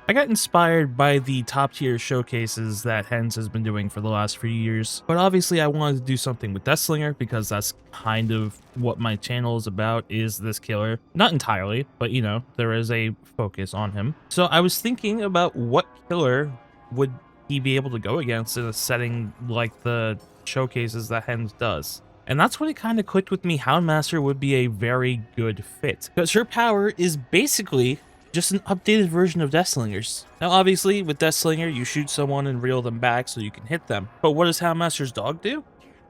I got inspired by the top tier showcases that Hens has been doing for the last few years, but obviously I wanted to do something with Deathslinger because that's kind of what my channel is about, is this killer. Not entirely, but you know, there is a focus on him. So I was thinking about what killer would he be able to go against in a setting like the showcases that Hens does. And that's when it kind of clicked with me. Houndmaster would be a very good fit because her power is basically just an updated version of Deathslinger's. Now obviously with Deathslinger you shoot someone and reel them back so you can hit them, but what does Houndmaster's dog do?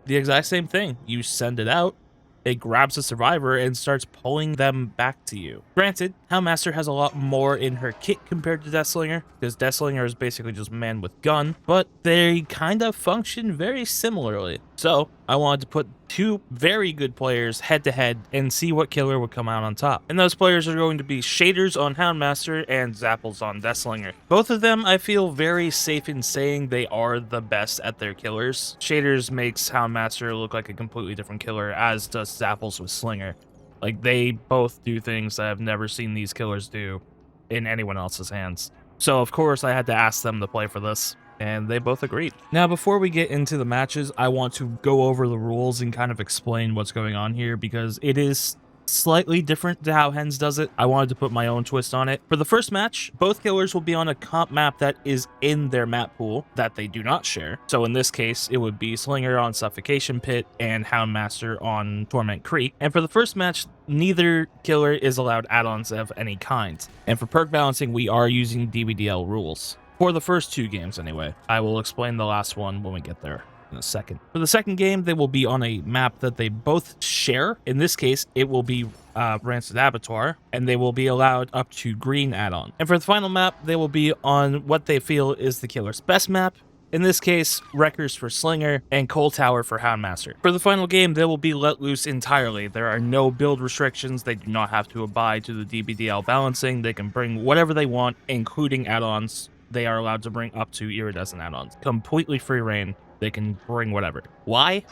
The exact same thing. You send it out, it grabs the survivor and starts pulling them back to you. Granted, Houndmaster has a lot more in her kit compared to Deathslinger, because Deathslinger is basically just man with gun, but they kind of function very similarly. So I wanted to put two very good players head to head and see what killer would come out on top. And those players are going to be Shaders on Houndmaster and Zapples on Deathslinger. Both of them I feel very safe in saying they are the best at their killers. Shaders makes Houndmaster look like a completely different killer, as does Zapples with Slinger. Like, they both do things that I've never seen these killers do in anyone else's hands. So of course I had to ask them to play for this, and they both agreed. Now, before we get into the matches, I want to go over the rules and kind of explain what's going on here, because it is slightly different to how Hens does it. I wanted to put my own twist on it. For the first match, both killers will be on a comp map that is in their map pool that they do not share. So in this case, it would be Slinger on Suffocation Pit and Houndmaster on Torment Creek. And for the first match, neither killer is allowed add-ons of any kind. And for perk balancing, we are using DBDL rules. For the first two games anyway. I will explain the last one when we get there in a second. For the second game, they will be on a map that they both share. In this case, it will be Rancid Abattoir, and they will be allowed up to green add-on. And for the final map, they will be on what they feel is the killer's best map. In this case, Wreckers for Slinger and Coal Tower for Houndmaster. For the final game, they will be let loose entirely. There are no build restrictions. They do not have to abide to the DBDL balancing. They can bring whatever they want, including add-ons. They are allowed to bring up to iridescent add-ons. Completely free reign. They can bring whatever. Why?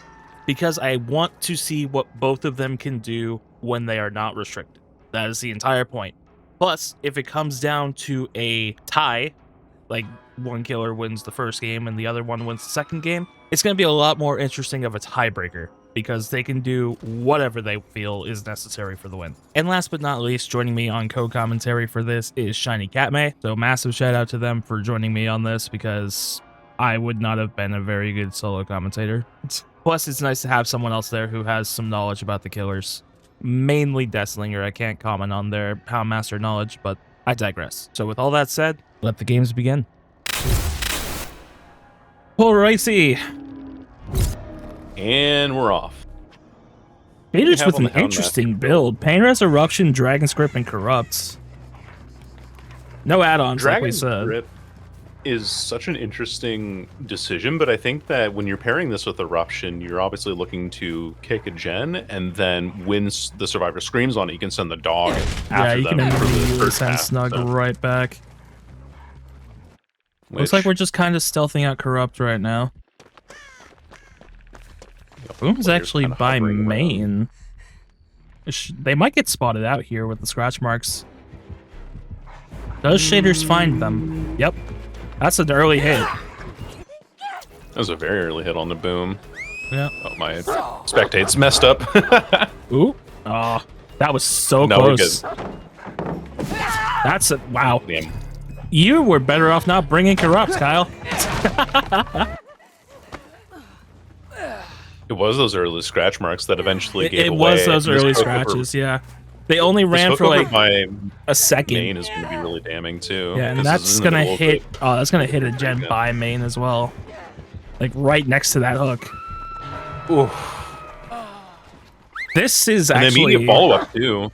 Because I want to see what both of them can do when they are not restricted. That is the entire point. Plus, if it comes down to a tie, like one killer wins the first game and the other one wins the second game, it's going to be a lot more interesting of a tiebreaker, because they can do whatever they feel is necessary for the win. And last but not least, joining me on co-commentary for this is Shiny Catmay. So massive shout out to them for joining me on this, because I would not have been a very good solo commentator. Plus, it's nice to have someone else there who has some knowledge about the killers. Mainly Deathslinger. I can't comment on their Houndmaster knowledge, but I digress. So with all that said, let the games begin. Alrighty. And we're off. Shaders with an interesting build. Pain Resurrection, Dragon Script, and Corrupts. No add-ons, like we said. Dragon Script is such an interesting decision, but I think that when you're pairing this with Eruption, you're obviously looking to kick a gen, and then when the survivor screams on it, you can send the dog after them. Yeah, you can immediately send Snug right back. Looks like we're just kind of stealthing out Corrupt right now. Boom's actually by main. They might get spotted out here with the scratch marks. Does Shaders find them? Yep. That's an early hit. That was a very early hit on the Boom. Yeah. Oh, my spectate's messed up. Ooh. Oh, that was so close. That's a wow. Damn. You were better off not bringing Corrupt, Kyle. It was those early scratch marks that eventually gave away. It was those early scratches, yeah. They only ran for like a second. Main is going to be really damning too. Yeah, and that's gonna hit. Oh, that's gonna hit a gen by main as well, like right next to that hook. Ooh. This is and actually. And then immediate follow up too.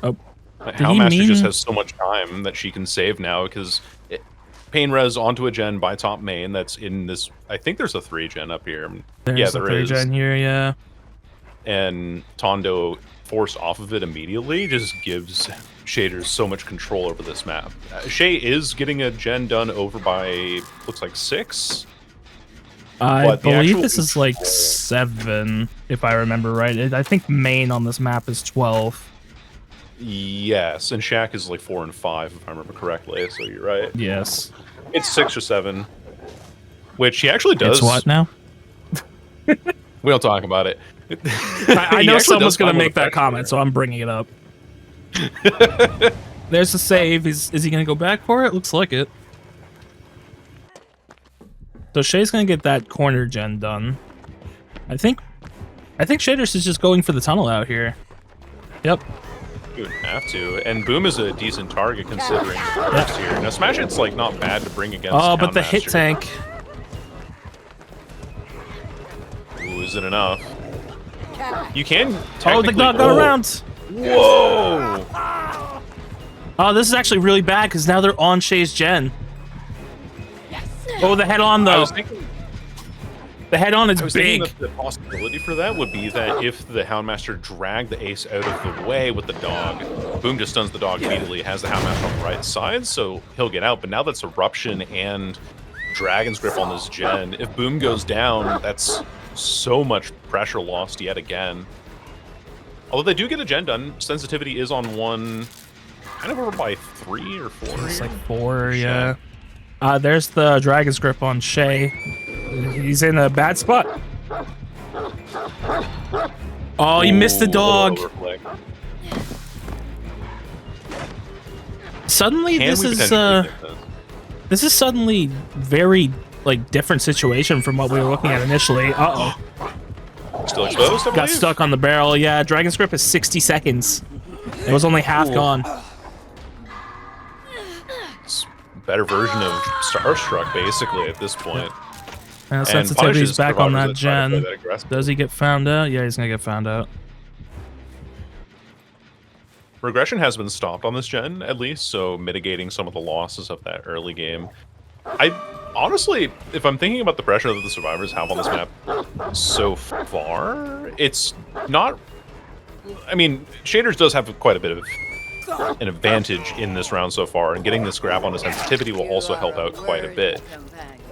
Oh, Houndmaster just has so much time that she can save now, because Pain Res onto a gen by top main. That's in this. I think there's a 3 gen up here. There's a 3 gen here, yeah. And Tondo forced off of it immediately just gives Shaders so much control over this map. Shay is getting a gen done over by, looks like 6. I believe this is like 7, if I remember right. I think main on this map is 12. Yes, and Shaq is like 4 and 5 if I remember correctly. So you're right. Yes. It's 6 or 7, which he actually does. It's what now? We don't talk about it. I know someone's gonna make that comment, so I'm bringing it up. There's the save. Is he gonna go back for it? Looks like it. So Shay's gonna get that corner gen done. I think Shaders is just going for the tunnel out here. Yep. You would have to, and Boom is a decent target considering the burst here. Now Smash Hit's like not bad to bring against. Oh, but the hit Houndmaster. tank. Ooh, is it enough? You can. Oh, the dog got around. Whoa! Oh, this is actually really bad because now they're on Shay's gen. Oh, the head on I though. was thinking. The head on is I was big. thinking that the possibility for that would be that if the Houndmaster dragged the ace out of the way with the dog, Boom just stuns the dog immediately, has the Houndmaster on the right side, so he'll get out. But now that's Eruption and Dragon's Grip on this gen. If Boom goes down, that's so much pressure lost yet again. Although they do get a gen done, sensitivity is on 1, kind of over by 3 or 4. It's here. like 4, yeah. There's the Dragon's Grip on Shay. He's in a bad spot. Oh, he missed the dog. Suddenly, this is suddenly very like different situation from what we were looking at initially. Uh oh. Still exposed, I Got believe? stuck on the barrel. Yeah, Dragon's Grip is 60 seconds. It was only half gone. It's a better version of Starstruck, basically, at this point. Now sensitivity's back on that gen. That Does he get found out? Yeah, he's gonna get found out. Regression has been stopped on this gen, at least, so mitigating some of the losses of that early game. I honestly, if I'm thinking about the pressure that the survivors have on this map so far, it's not. I mean, Shaders does have quite a bit of an advantage in this round so far, and getting this grab on the sensitivity will also help out quite a bit.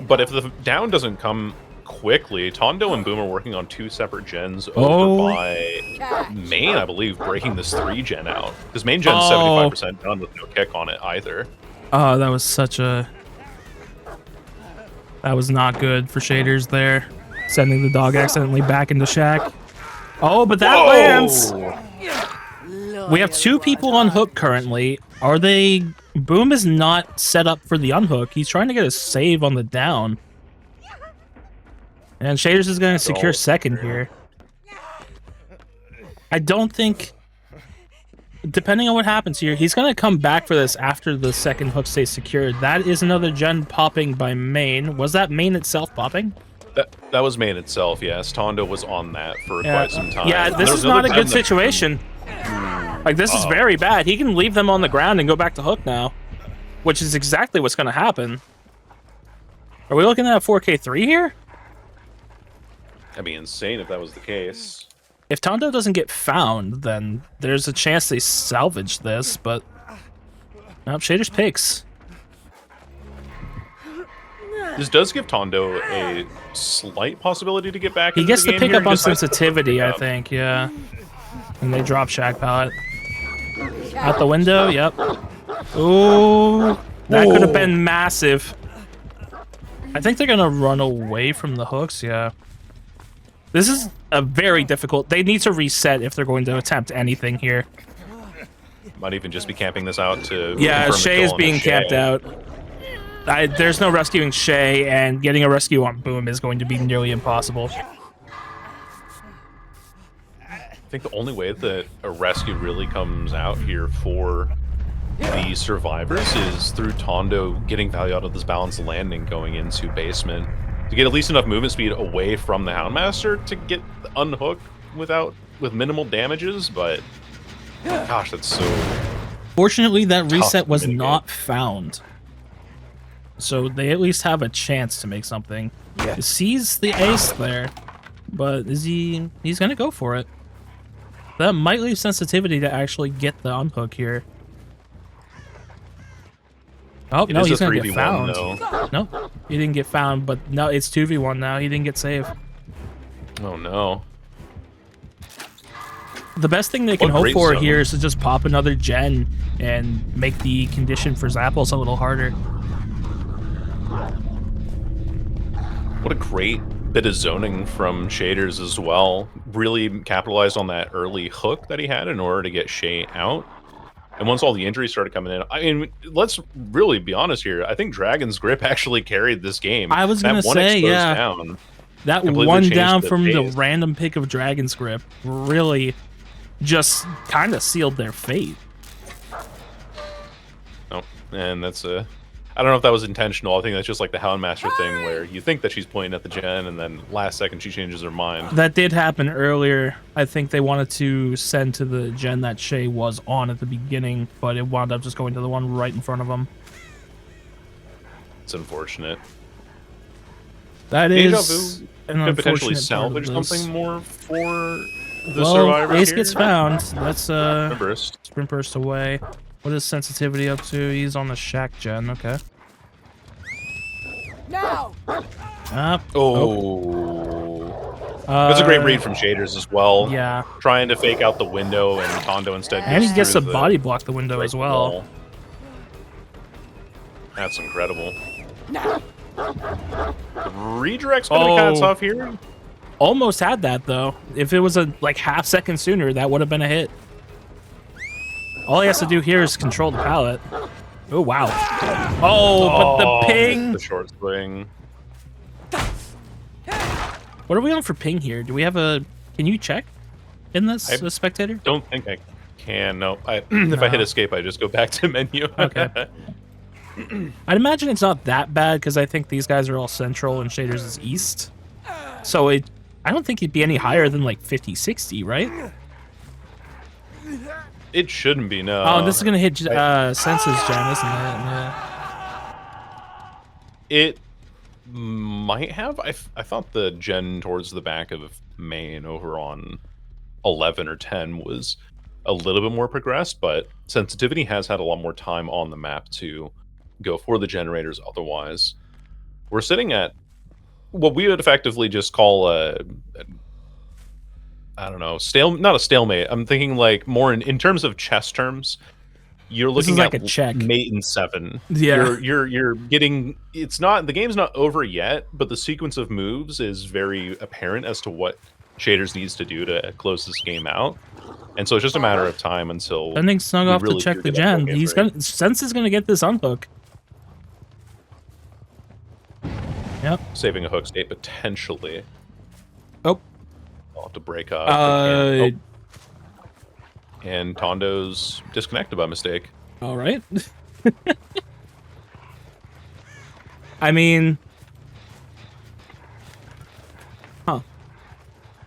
But if the down doesn't come quickly, Tondo and Boom are working on 2 separate gens over by Main, I believe, breaking this 3 gen out. Because Main gen's 75% done with no kick on it either. Oh, that was such a... That was not good for Shaders there. Sending the dog accidentally back into Shaq. Oh, but that lands! We have 2 people on hook currently. Are they... Boom is not set up for the unhook. He's trying to get a save on the down. And Shaders is going to secure second here. I don't think... Depending on what happens here, he's going to come back for this after the second hook stays secured. That is another gen popping by Main. Was that Main itself popping? That was Main itself, yes. Tondo was on that for quite some time. Yeah, this is not a good situation. Like, this is very bad. He can leave them on the ground and go back to hook now, which is exactly what's going to happen. Are we looking at a 4K3 here? That'd be insane if that was the case. If Tondo doesn't get found, then there's a chance they salvage this, but... Nope, Shaders picks. This does give Tondo a slight possibility to get back He into gets the the game pick up here. on sensitivity, I think, yeah. And they drop Shaq Pallet. Out the window, yep. Ooh, that could have been massive. I think they're gonna run away from the hooks, yeah. This is a very difficult... They need to reset if they're going to attempt anything here. Might even just be camping this out to... Yeah, Shay is being camped out. There's no rescuing Shay, and getting a rescue on Boom is going to be nearly impossible. I think the only way that a rescue really comes out here for the survivors is through Tondo getting value out of this balanced landing going into basement. To get at least enough movement speed away from the Houndmaster to get unhooked with minimal damages, but gosh, that's so... Fortunately, that reset was not found. So they at least have a chance to make something. Yeah. He sees the ace there, but he's gonna go for it. That might leave sensitivity to actually get the unhook here. Oh, no, he's gonna get found. No, he didn't get found, but no, it's 2v1 now. He didn't get saved. Oh, no. The best thing they can What hope great for zone. here is to just pop another gen and make the condition for Zappos a little harder. What a great bit of zoning from Shaders as well. Really capitalized on that early hook that he had in order to get Shay out. And once all the injuries started coming in, I mean, let's really be honest here. I think Dragon's Grip actually carried this game. I was gonna That one say, exposed yeah, down that completely one changed down the from the pace. random pick of Dragon's Grip really just kind of sealed their fate. Oh, and that's a. I don't know if that was intentional. I think that's just like the Houndmaster thing where you think that she's pointing at the gen and then last second she changes her mind. That did happen earlier. I think they wanted to send to the gen that Shay was on at the beginning, but it wound up just going to the one right in front of him. It's unfortunate. That Deja is Vu an could potentially unfortunate part of salvage this. something more for the Well, survivor Ace here. gets found. That's Burst. sprint burst away. What is sensitivity up to? He's on the shack gen. Okay. No. Up. Oh. That's a great read from Shaders as well. Yeah. Trying to fake out the window and Tondo instead And he goes gets to through the body block the window break as well. wall. That's incredible. No. The redirect's gonna be kind of tough here. Almost had that though. If it was a like half second sooner, that would have been a hit. All he has to do here is control the pallet. Oh wow. Oh, but the ping. The short swing. What are we on for ping here? Do we have a? Can you check in this, I- a spectator? Don't think I can. No. If I hit escape, I just go back to menu. Okay. I'd imagine it's not that bad because I think these guys are all central and Shaders is east. So I don't think it'd be any higher than like 50, 60, right? It shouldn't be, no. Oh, this is gonna hit Senses Gen, isn't it? Yeah. It might have. I thought the gen towards the back of main over on 11 or 10 was a little bit more progressed, but sensitivity has had a lot more time on the map to go for the generators otherwise. We're sitting at what we would effectively just call I don't know, not a stalemate. I'm thinking like more in terms of chess terms. You're This is looking like at a check. mate and 7. Yeah. You're getting. It's not, the game's not over yet, but the sequence of moves is very apparent as to what Shaders needs to do to close this game out. And so it's just a matter of time until Sending Snug we off really to check do the get that full gen. game He's frame. gonna Sense is gonna get this unhook. Yep. Saving a hook state potentially. Oh. I'll have to break up. They can't. Uh. And Tondo's disconnected by mistake. All right. I mean. Huh.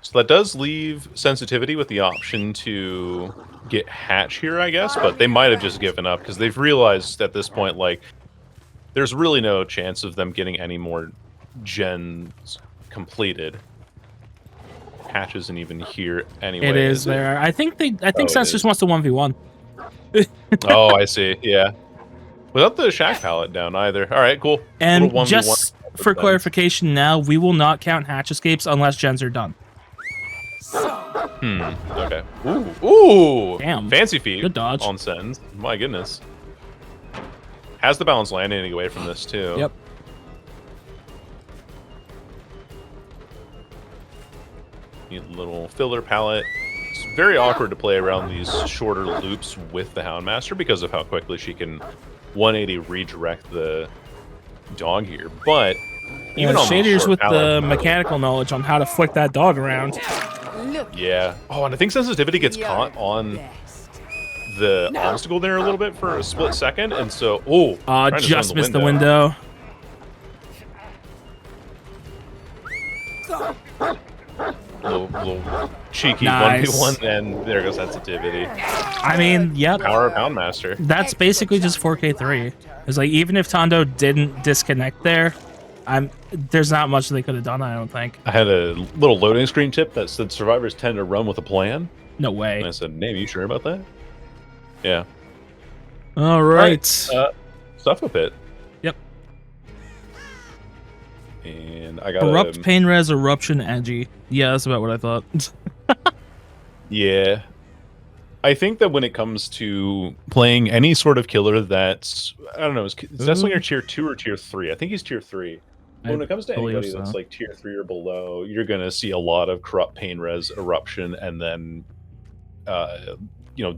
So that does leave sensitivity with the option to get hatch here, I guess, but they might have just given up because they've realized at this point, like, there's really no chance of them getting any more gens completed. Hatch isn't even here anyway. It is is there. I think Oh, it Sense is. just wants to 1v1. Oh, I see. Yeah. Without the shack pallet down either. All right, cool. And Little 1v1 just for then. clarification now, we will not count hatch escapes unless gens are done. Okay. Ooh. Damn. Fancy feet. Good dodge. On sends. My goodness. Has the balance landing away from this too. Yep. Need a little filler palette. It's very awkward to play around these shorter loops with the Houndmaster because of how quickly she can 180 redirect the dog here. But even on these Shaders short with the palettes- mechanical knowledge on how to flick that dog around. Look. Yeah. Oh, and I think sensitivity gets caught on the obstacle there a little bit for a split second, and so trying to zone Just missed the window. Little cheeky Nice. 1v1, and there goes sensitivity. I mean, yep. Power of Houndmaster. That's basically just 4K3. It's like even if Tondo didn't disconnect there, there's not much they could have done, I don't think. I had a little loading screen tip that said survivors tend to run with a plan. No And way. I said, Name, you sure about that? Yeah. All right. Stuff a pit. Yep. And I got Erupt, pain res, eruption, edgy. Yeah, that's about what I thought. Yeah. I think that when it comes to playing any sort of killer that's, I don't know, is Deathslinger tier 2 or tier 3? I think he's tier 3. But I when it comes to believe anybody so. that's like tier 3 or below, you're gonna see a lot of corrupt pain res, eruption, and then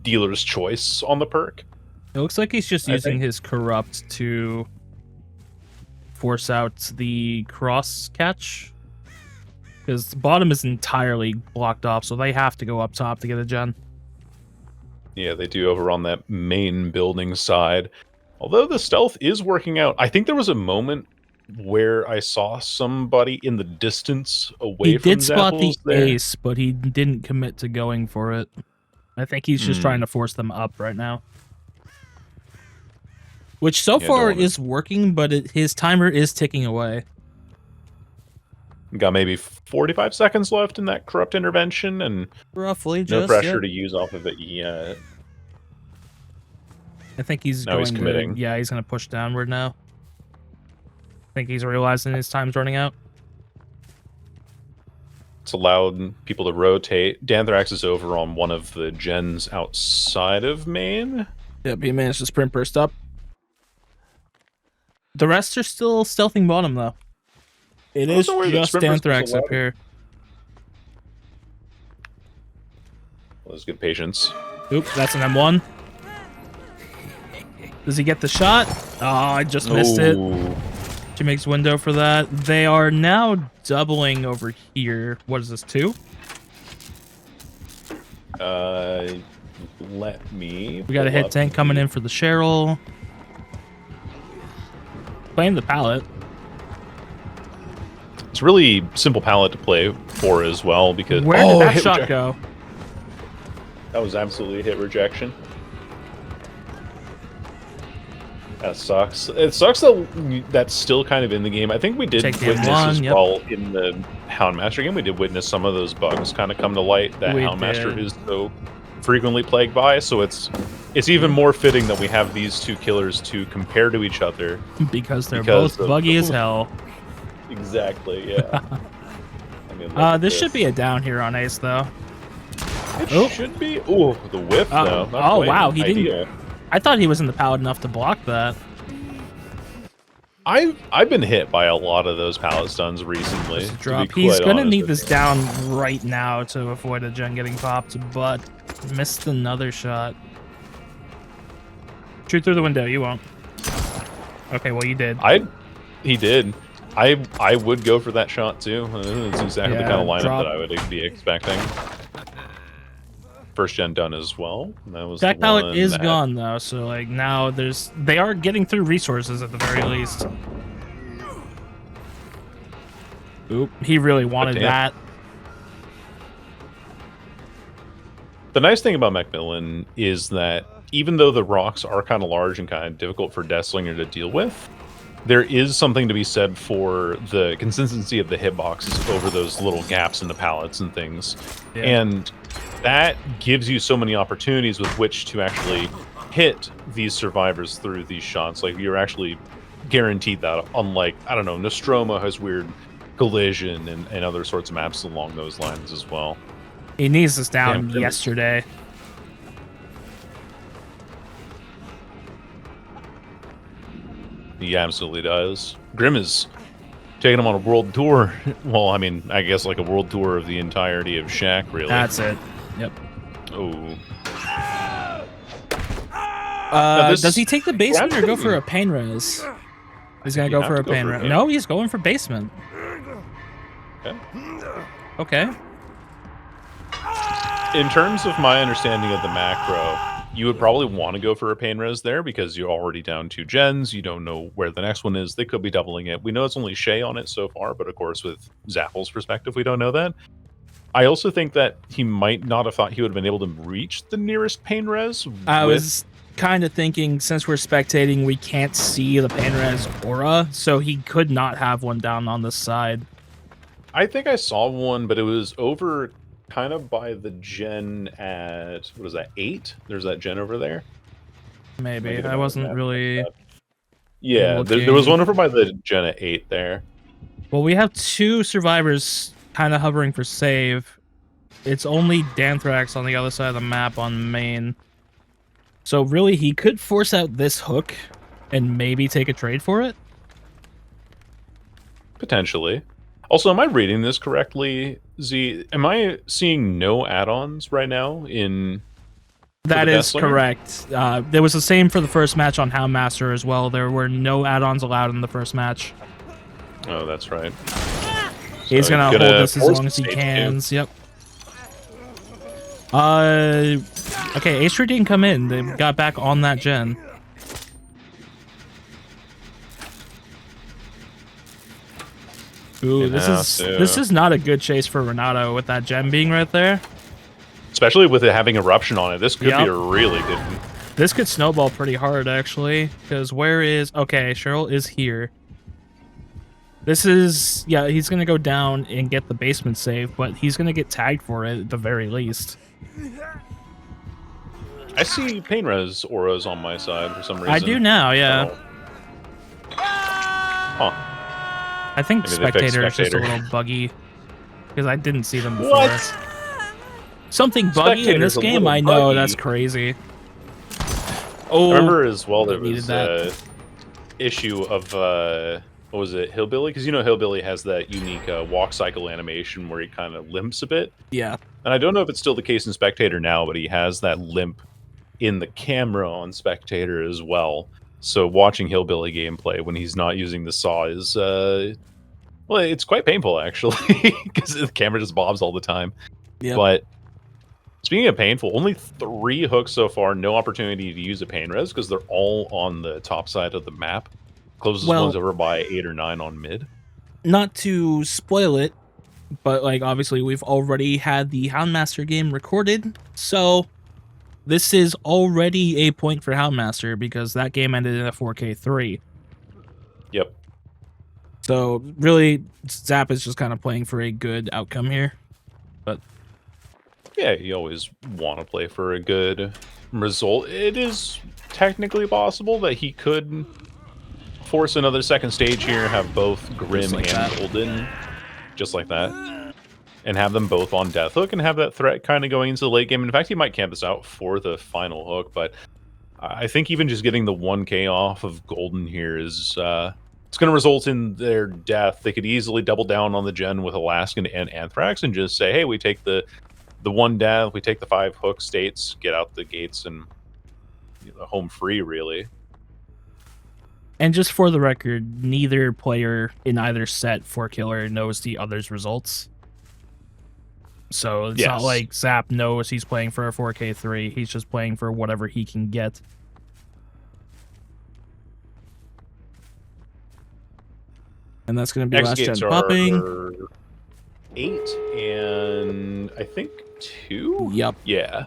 dealer's choice on the perk. It looks like he's just I using think his corrupt to force out the cross catch. Because the bottom is entirely blocked off, so they have to go up top to get a gen. yeah, they do over on that main building side. Although the stealth is working out. I think there was a moment where I saw somebody in the distance He away from did spot Zappos the there. ace, but he didn't commit to going for it. I think he's just trying to force them up right now. Which so Yeah, don't far wanna... is working, but his timer is ticking away. Got maybe 45 seconds left in that corrupt intervention, and Roughly, no just, pressure yep. to use off of it yet. I think he's Now he's going to, committing. yeah, he's going to push downward now. I think he's realizing his time's running out. It's allowed people to rotate. Danthrax is over on one of the gens outside of main. Yep, he managed to sprint burst up. The rest are still stealthing bottom, though. It is just Danthrax up here. Well, there's good patience. Oop, that's an M1. Does he get the shot? Oh, I just missed it. She makes window for that. They are now doubling over here. What is this, 2? Let me... We got a hit tank coming in for the Cheryl. Playing the pallet. It's a really simple palette to play for as well, because... Where did that shot go? That was absolutely a hit rejection. That sucks. It sucks that that's still kind of in the game. I think we did witness as well in the Houndmaster game. We did witness some of those bugs kind of come to light that Houndmaster is so frequently plagued by. So it's even more fitting that we have these two killers to compare to each other. Because they're both buggy as hell. Exactly, yeah. This should be a down here on Ace, though. It should be. Ooh, the whiff, though. Oh, wow, he didn't... I thought he was in the pallet enough to block that. I've been hit by a lot of those pallet stuns recently. He's gonna need this down right now to avoid a gen getting popped, but missed another shot. Shoot through the window, you won't. Okay, well you did. He did. I would go for that shot too. It's exactly the kind of lineup that I would be expecting. First gen done as well. That was Back pallet is gone though, so like now they are getting through resources at the very least. Oop, he really wanted that. The nice thing about Macmillan is that even though the rocks are kind of large and kind of difficult for Deathslinger to deal with, there is something to be said for the consistency of the hitboxes over those little gaps in the pallets and things. Yeah. And that gives you so many opportunities with which to actually hit these survivors through these shots. Like, you're actually guaranteed that, unlike, I don't know, Nostromo has weird collision and other sorts of maps along those lines as well. He needs this down yesterday. He absolutely does. Grim is taking him on a world tour. Well, I mean, I guess like a world tour of the entirety of Shaq, really. That's it. Yep. Oh. Does he take the basement or go for a pain res? He's gonna go for a pain res. No, he's going for basement. Okay. Okay. In terms of my understanding of the macro, you would probably want to go for a pain res there because you're already down 2 gens. You don't know where the next one is. They could be doubling it. We know it's only Shay on it so far, but of course with Zappel's perspective, we don't know that. I also think that he might not have thought he would have been able to reach the nearest pain res. I was kind of thinking, since we're spectating, we can't see the pain res aura, so he could not have one down on this side. I think I saw one, but it was over kind of by the gen at, what is that, 8? There's that gen over there. Maybe. I wasn't really... Yeah, there was one over by the gen at 8 there. Well, we have 2 survivors kind of hovering for save. It's only Danthrax on the other side of the map on main. So really, he could force out this hook and maybe take a trade for it. Potentially. Also, am I reading this correctly, Z? Am I seeing no add-ons right now in That is Deathslinger? correct. There was the same for the first match on Houndmaster as well. There were no add-ons allowed in the first match. Oh, that's right. He's So gonna hold this as force long as he stage can. Yep. Okay, Ace didn't come in. They got back on that gen. Ooh, this is not a good chase for Renato with that gem being right there. Especially with it having eruption on it, this could be Yep. a really good one. This could snowball pretty hard, actually, because where is... Okay, Cheryl is here. This is... Yeah, he's going to go down and get the basement save, but he's going to get tagged for it at the very least. I see pain res auras on my side for some reason. I do now, yeah. So... Huh. I think Maybe they fixed Spectator is just a Spectator. little buggy, because I didn't see them before. What? Something buggy in this Spectator's a game? little I know, buggy. that's crazy. Oh, I remember as well there needed was that. issue of what was it, Hillbilly? Because you know Hillbilly has that unique walk cycle animation where he kind of limps a bit. Yeah. And I don't know if it's still the case in Spectator now, but he has that limp in the camera on Spectator as well. So watching Hillbilly gameplay when he's not using the saw is well, it's quite painful actually because the camera just bobs all the time. Yep. But speaking of painful, only 3 hooks so far, no opportunity to use a pain res because they're all on the top side of the map. Closest one's over by 8 or 9 on mid. Not to spoil it, but like obviously we've already had the Houndmaster game recorded, so this is already a point for Houndmaster because that game ended in a 4K3. Yep. So really, Zap is just kind of playing for a good outcome here. But Yeah, you always want to play for a good result. It is technically possible that he could force another second stage here, have both Grim like and that. Golden, just like that, and have them both on Death Hook and have that threat kind of going into the late game. In fact, he might camp this out for the final hook, but I think even just getting the 1K off of Golden here is it's going to result in their death. They could easily double down on the gen with Alaskan and Anthrax and just say, hey, we take the 1 death, we take the 5 hook states, get out the gates, and home free, really. and just for the record, neither player in either set for Killer knows the other's results. So it's not Yes. like Zap knows he's playing for a 4K3. He's just playing for whatever he can get. And that's going to be X last gen gates popping. are 8 and I think 2? Yep. Yeah.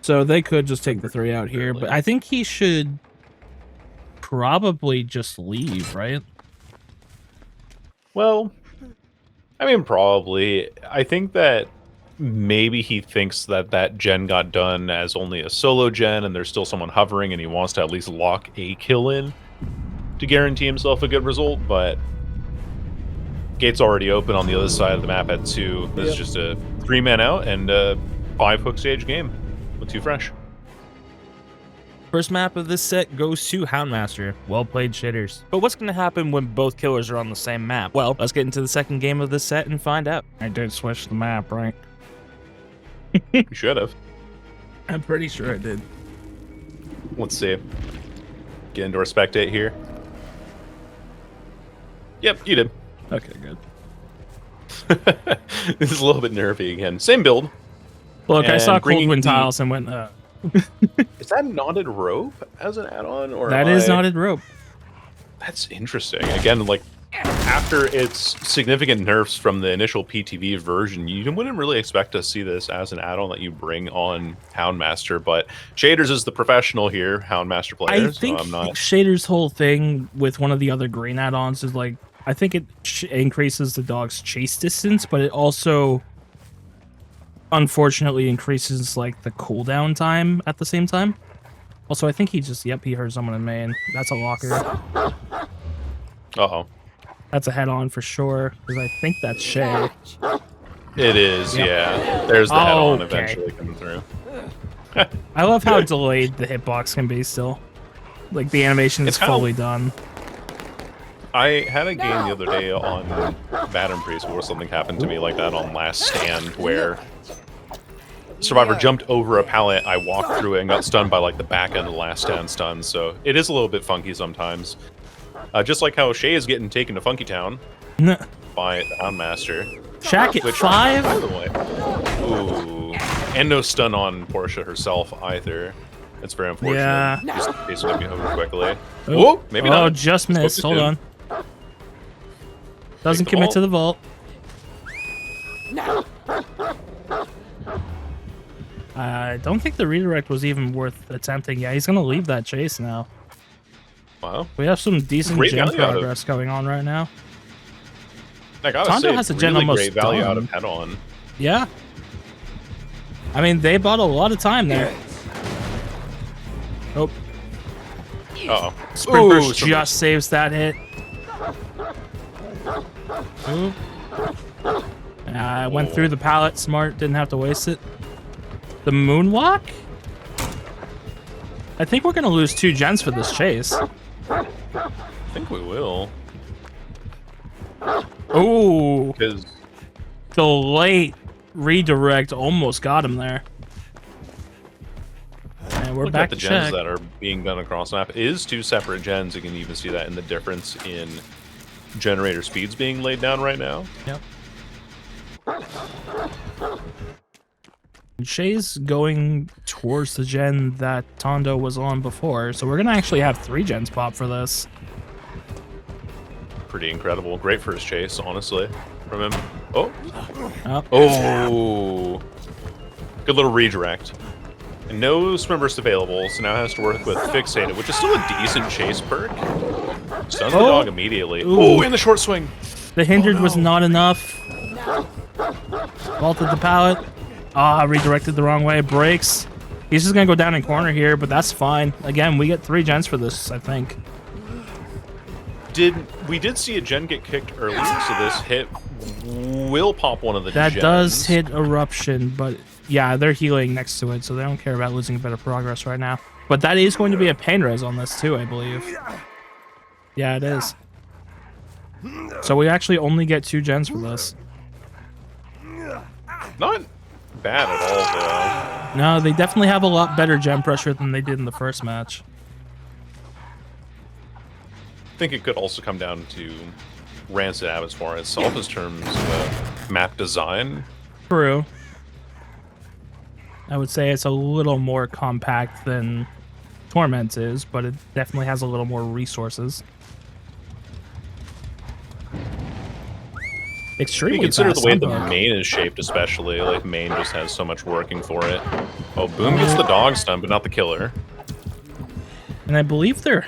So they could just take the 3 out here, but I think he should probably just leave, right? Well, I mean, probably. I think that maybe he thinks that that gen got done as only a solo gen and there's still someone hovering and he wants to at least lock a kill in to guarantee himself a good result, but gate's already open on the other side of the map at 2. This is just a 3-man out and a 5 hook stage game with 2 fresh. First map of this set goes to Houndmaster. Well played, shitters. But what's going to happen when both killers are on the same map? Well, let's get into the second game of this set and find out. I did switch the map, right? You should have. I'm pretty sure I did. Let's see. Get into our spectate here. Yep, you did. Okay, good. This is a little bit nervy again. Same build. Look, I And saw bringing Cold Wind the- Tiles and went, Is that knotted rope as an add-on, or that is knotted rope. That's interesting. Again, like after its significant nerfs from the initial PTV version, you wouldn't really expect to see this as an add-on that you bring on Houndmaster. But Shaders is the professional here, Houndmaster player. I think so I'm not. Shader's whole thing with one of the other green add-ons is like, I think it increases the dog's chase distance, but it also unfortunately increases like the cooldown time at the same time. Also, I think he just, yep, he heard someone in main. That's a locker. Uh-oh. That's a head-on for sure, because I think that's Shay. It is, Yep. yeah. There's the head-on Okay. eventually coming through. I love how delayed the hitbox can be still. Like, the animation is It's how- fully done. I had a game the other day on Bad and Priest where something happened to me like that on Last Stand, where Survivor jumped over a pallet, I walked through it and got stunned by like the back end of the Last Stand stun, so it is a little bit funky sometimes. Just like how Shay is getting taken to Funky Town by the Houndmaster. Shack at Which, 5? by the way, ooh, and no stun on Portia herself either. It's very unfortunate. Yeah. Just in case let me over quickly. Oh. Whoa, maybe Oh, not. just missed. Spoke Hold too on. Doesn't the commit vault. to the vault. I don't think the redirect was even worth attempting. Yeah, he's gonna leave that chase now. Wow. We have some decent Great gen value out of- progress going on right now. I gotta Tondo say, has it's a gen really almost great value out done. of head-on. Yeah. I mean, they bought a lot of time there. Oh, Uh-oh. Sprint Ooh, Burst Sprint just saves that hit. Ooh. I went through the pallet smart, didn't have to waste it. The moonwalk? I think we're gonna lose 2 gens for this chase. I think we will. Ooh, Because the late redirect almost got him there. And we're look back at the to gens check. that are being done across the map. It is 2 separate gens. You can even see that in the difference in generator speeds being laid down right now. Yep. Shay's going towards the gen that Tondo was on before, so we're gonna actually have 3 gens pop for this. Pretty incredible. Great first chase, honestly, from him. Oh. Oh. Oh. Good little redirect. And no swim burst available, so now has to work with Fixated, which is still a decent chase perk. Stuns the Oh. dog immediately. Ooh. Oh, in the short swing. The hindered no. was not enough. Vaulted the pallet. Ah, redirected the wrong way. Breaks. He's just gonna go down in corner here, but that's fine. Again, we get 3 gens for this, I think. We did see a gen get kicked early, so this hit will pop one of the That gens. does hit Eruption, but yeah, they're healing next to it, so they don't care about losing a bit of progress right now. But that is going to be a pain res on this too, I believe. Yeah, it is. So we actually only get 2 gens for this. Not bad at all, No, they definitely have a lot better gen pressure than they did in the first match. I think it could also come down to Rancid Abbotsford itself in terms of map design. True. I would say it's a little more compact than Torment is, but it definitely has a little more resources. You Extremely consider fast the way the sunbug. main is shaped, especially. Like, main just has so much working for it. Oh, Boom gets the dog stun, but not the killer. And I believe they're...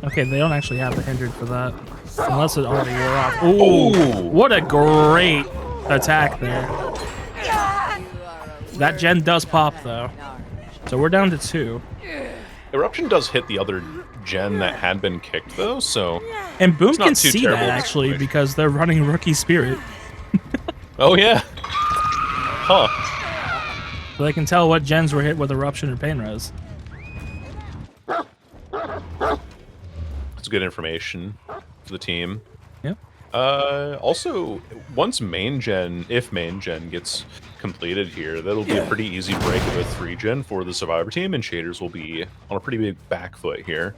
Okay, they don't actually have the hindered for that. Unless it already wore off. Ooh, Ooh. what a great attack there. That gen does pop, though. So we're down to 2. Eruption does hit the other gen that had been kicked, though, so... And Boom It's not can too see terrible that, of a actually, situation. because they're running Rookie Spirit. Oh, yeah. Huh. So they can tell what gens were hit with Eruption or Pain Res. It's good information for the team. Yep. Also, once main gen, if main gen gets completed here, that'll be a pretty easy break of a 3-gen for the Survivor team, and Shaders will be on a pretty big back foot here.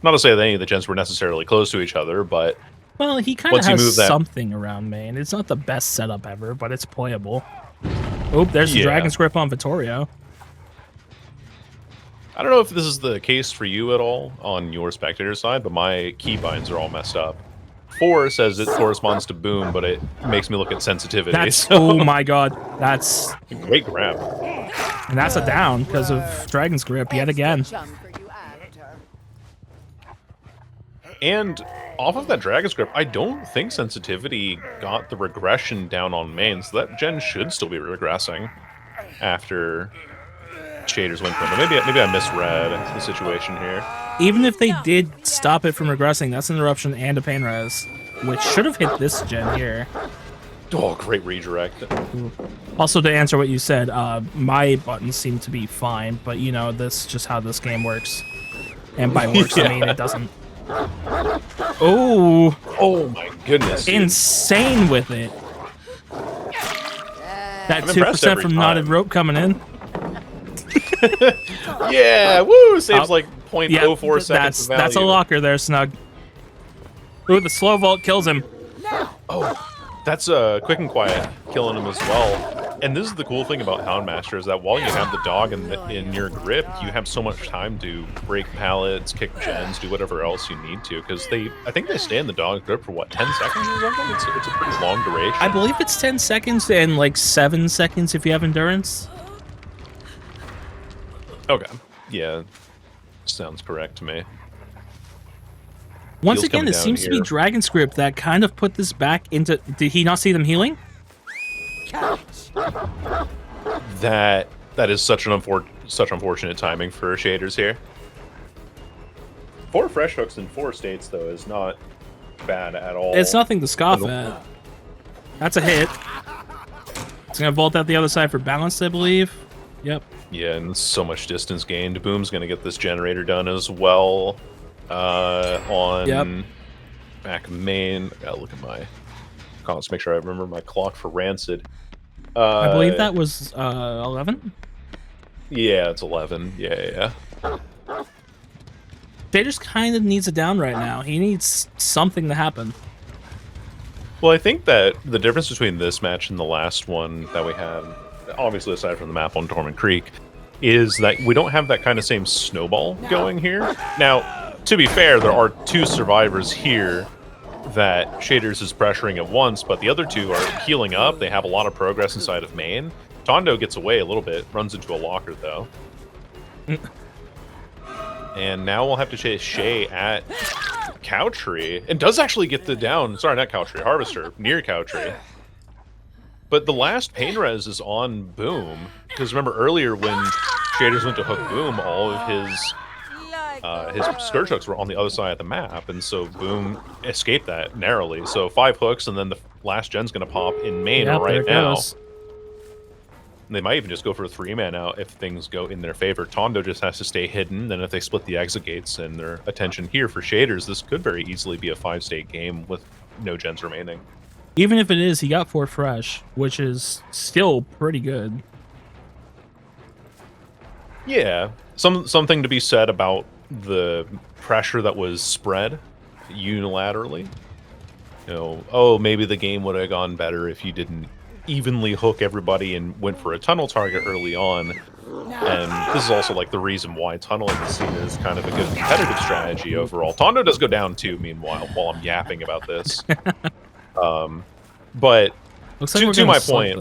Not to say that any of the gens were necessarily close to each other, but Well, he kind of Once you has move that- something around main. It's not the best setup ever, but it's playable. Oop, there's the Yeah. Dragon's Grip on Vittorio. I don't know if this is the case for you at all on your spectator side, but my keybinds are all messed up. 4 says it corresponds to Boom, but it makes me look at sensitivity. That's, so- oh my god. That's, Great grab. and that's a down because of Dragon's Grip yet again. And off of that Dragon's Grip, I don't think sensitivity got the regression down on main, so that gen should still be regressing after Shaders went from it. Maybe I misread the situation here. Even if they did stop it from regressing, that's an Eruption and a Pain Res, which should have hit this gen here. Oh, great redirect. Also, to answer what you said, my buttons seem to be fine, but you know, this is just how this game works. And by works, I mean it doesn't. Oh, Oh my goodness, dude. insane with it. That I'm impressed 2% every from knotted time. rope coming in. Yeah, woo! Saves like Yeah, 0.04 seconds of value. that's a locker there, Snug. Ooh, the slow vault kills him. Oh, that's quick and quiet, killing him as well. And this is the cool thing about Houndmaster is that while you have the dog in your grip, you have so much time to break pallets, kick gens, do whatever else you need to. Because I think they stay in the dog grip for what, 10 seconds or something? It's a pretty long duration. I believe it's 10 seconds and like 7 seconds if you have endurance. Okay, yeah, sounds correct to me. Once Heals again, coming it down seems to be here. Dragon Script that kind of put this back into. Did he not see them healing? That is such unfortunate timing for shaders here. 4 fresh hooks in 4 states though is not bad at all. It's nothing to scoff at. That's a hit. It's gonna vault out the other side for balance, I believe. Yep. Yeah, and so much distance gained. Boom's gonna get this generator done as well. On back main. I gotta look at my comments, make sure I remember my clock for Rancid. I believe that was 11. Yeah, it's 11. Yeah. Jay just kind of needs it down right now. He needs something to happen. Well, I think that the difference between this match and the last one that we had, obviously aside from the map on Dormant Creek, is that we don't have that kind of same snowball going here. Now, to be fair, there are 2 survivors here that Shaders is pressuring at once, but the other 2 are healing up. They have a lot of progress inside of main. Tondo gets away a little bit, runs into a locker though. And now we'll have to chase Shay at Cowtree. And does actually get the down. Sorry, not Cowtree, Harvester, near Cowtree. But the last pain res is on Boom. Because remember earlier when Shaders went to hook Boom, all of his Scourge hooks were on the other side of the map, and so Boom escaped that narrowly. So 5 hooks, and then the last gen's going to pop in main right now. And they might even just go for a 3-man out if things go in their favor. Tondo just has to stay hidden, then if they split the exit gates and their attention here for Shaders, this could very easily be a 5-state game with no gens remaining. Even if it is, he got 4 fresh, which is still pretty good. Yeah, something to be said about the pressure that was spread unilaterally. You know, oh, maybe the game would have gone better if you didn't evenly hook everybody and went for a tunnel target early on. And this is also like the reason why tunneling is seen as kind of a good competitive strategy overall. Tondo does go down too, meanwhile, while I'm yapping about this. But Looks like to my point,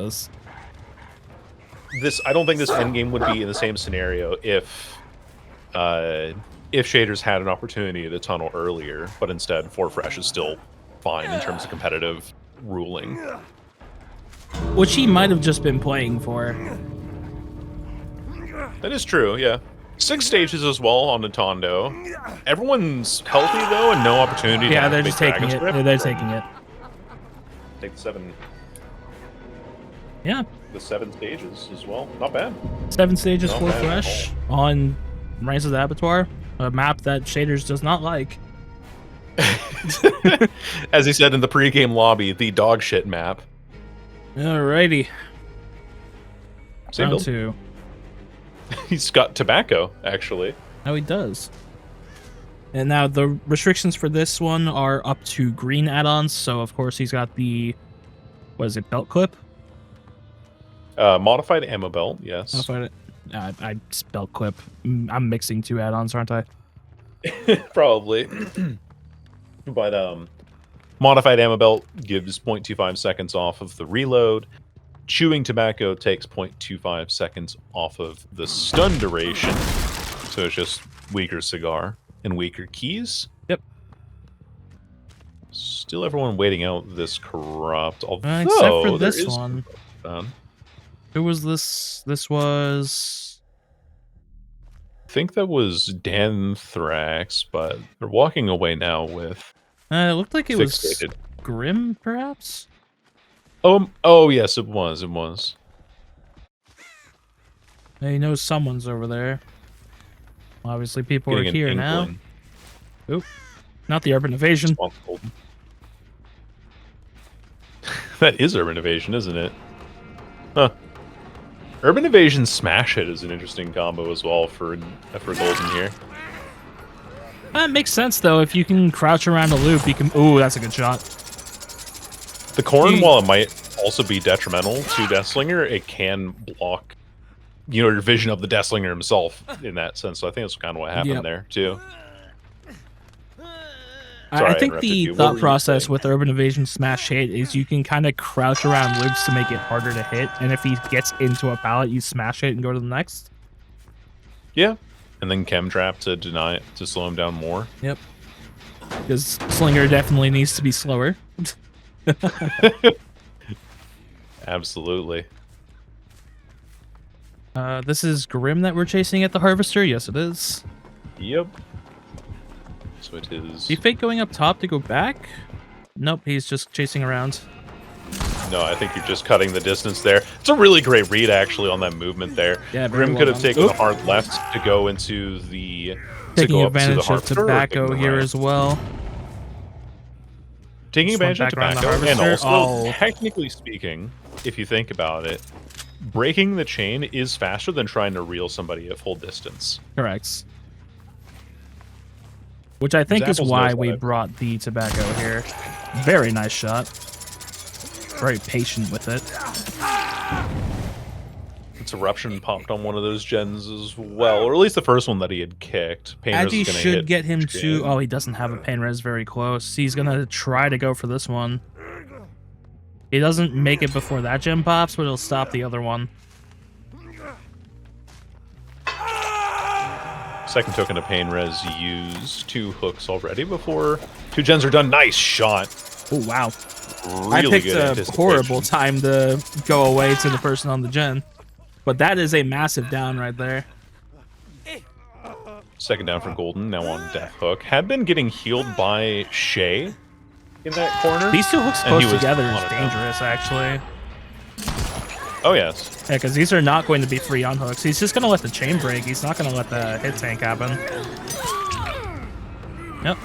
this. I don't think this endgame would be in the same scenario if Shaders had an opportunity to tunnel earlier, but instead 4 fresh is still fine in terms of competitive ruling. Which he might have just been playing for. That is true, yeah. 6 stages as well on Nintendo. Everyone's healthy though, and no opportunity. Yeah, to they're make just taking it. Dragon They're taking it. Take the 7. Yeah. The 7 stages as well. Not bad. 7 stages, Not 4 bad at fresh on Rise of the Abattoir, a map that Shaders does not like. As he said in the pre-game lobby, the dog shit map. Alrighty. Same Round build. 2. He's got tobacco, actually. Oh, he does. And now the restrictions for this one are up to green add-ons. So of course he's got the, what is it, belt clip? Modified ammo belt, yes. Modified, I belt clip. I'm mixing 2 add-ons, aren't I? Probably. But modified ammo belt gives 0.25 seconds off of the reload. Chewing tobacco takes 0.25 seconds off of the stun duration. So it's just weaker cigar and weaker keys. Yep. Still everyone waiting out this corrupt. Although Except for there this is one. done. Who was this? This was... I think that was Danthrax, but they're walking away now with it looked like it was fixated. Grim, perhaps? Oh yes, it was. It was. He knows someone's over there. Obviously, people are Getting an here now. inkling. Oop. Not the urban invasion. Responsible. That is urban evasion, isn't it? Huh. Urban evasion smash hit is an interesting combo as well for Golden here. That makes sense though. If you can crouch around a loop, you can. Ooh, that's a good shot. The corn, while it might also be detrimental to Deathslinger, it can block, your vision of the Deathslinger himself in that sense. So I think that's kind of what happened there too. Sorry, I think the thought process with urban evasion smash hit is you can kind of crouch around loops to make it harder to hit, and if he gets into a pallet, you smash it and go to the next. Yeah, and then chem trap to deny it to slow him down more. Yep, because Slinger definitely needs to be slower. Absolutely. This is Grim that we're chasing at the Harvester. Yes, it is. Yep. So it is. Do you fake going up top to go back? Nope, he's just chasing around. No, I think you're just cutting the distance there. It's a really great read, actually, on that movement there. Yeah, Grim could have taken the hard left to go into the... Taking advantage of tobacco here as well. Taking advantage of tobacco, and also, technically speaking, if you think about it, breaking the chain is faster than trying to reel somebody at full distance. Correct. Which I think is why we brought the tobacco here. Very nice shot. Very patient with it. Its eruption popped on one of those gens as well, or at least the first one that he had kicked. Agi should get him to... Oh, he doesn't have a pain res very close. He's going to try to go for this one. He doesn't make it before that gem pops, but he'll stop the other one. Second token of pain res used. 2 hooks already before 2 gens are done. Nice shot. Oh, wow. Really I picked a horrible time to go away to the person on the gen. But that is a massive down right there. Second down for Golden, now on Death Hook. Had been getting healed by Shay in that corner. These 2 hooks close together is dangerous, actually. Oh, yes. Yeah, because these are not going to be free on hooks. He's just going to let the chain break. He's not going to let the hit tank happen. Yep.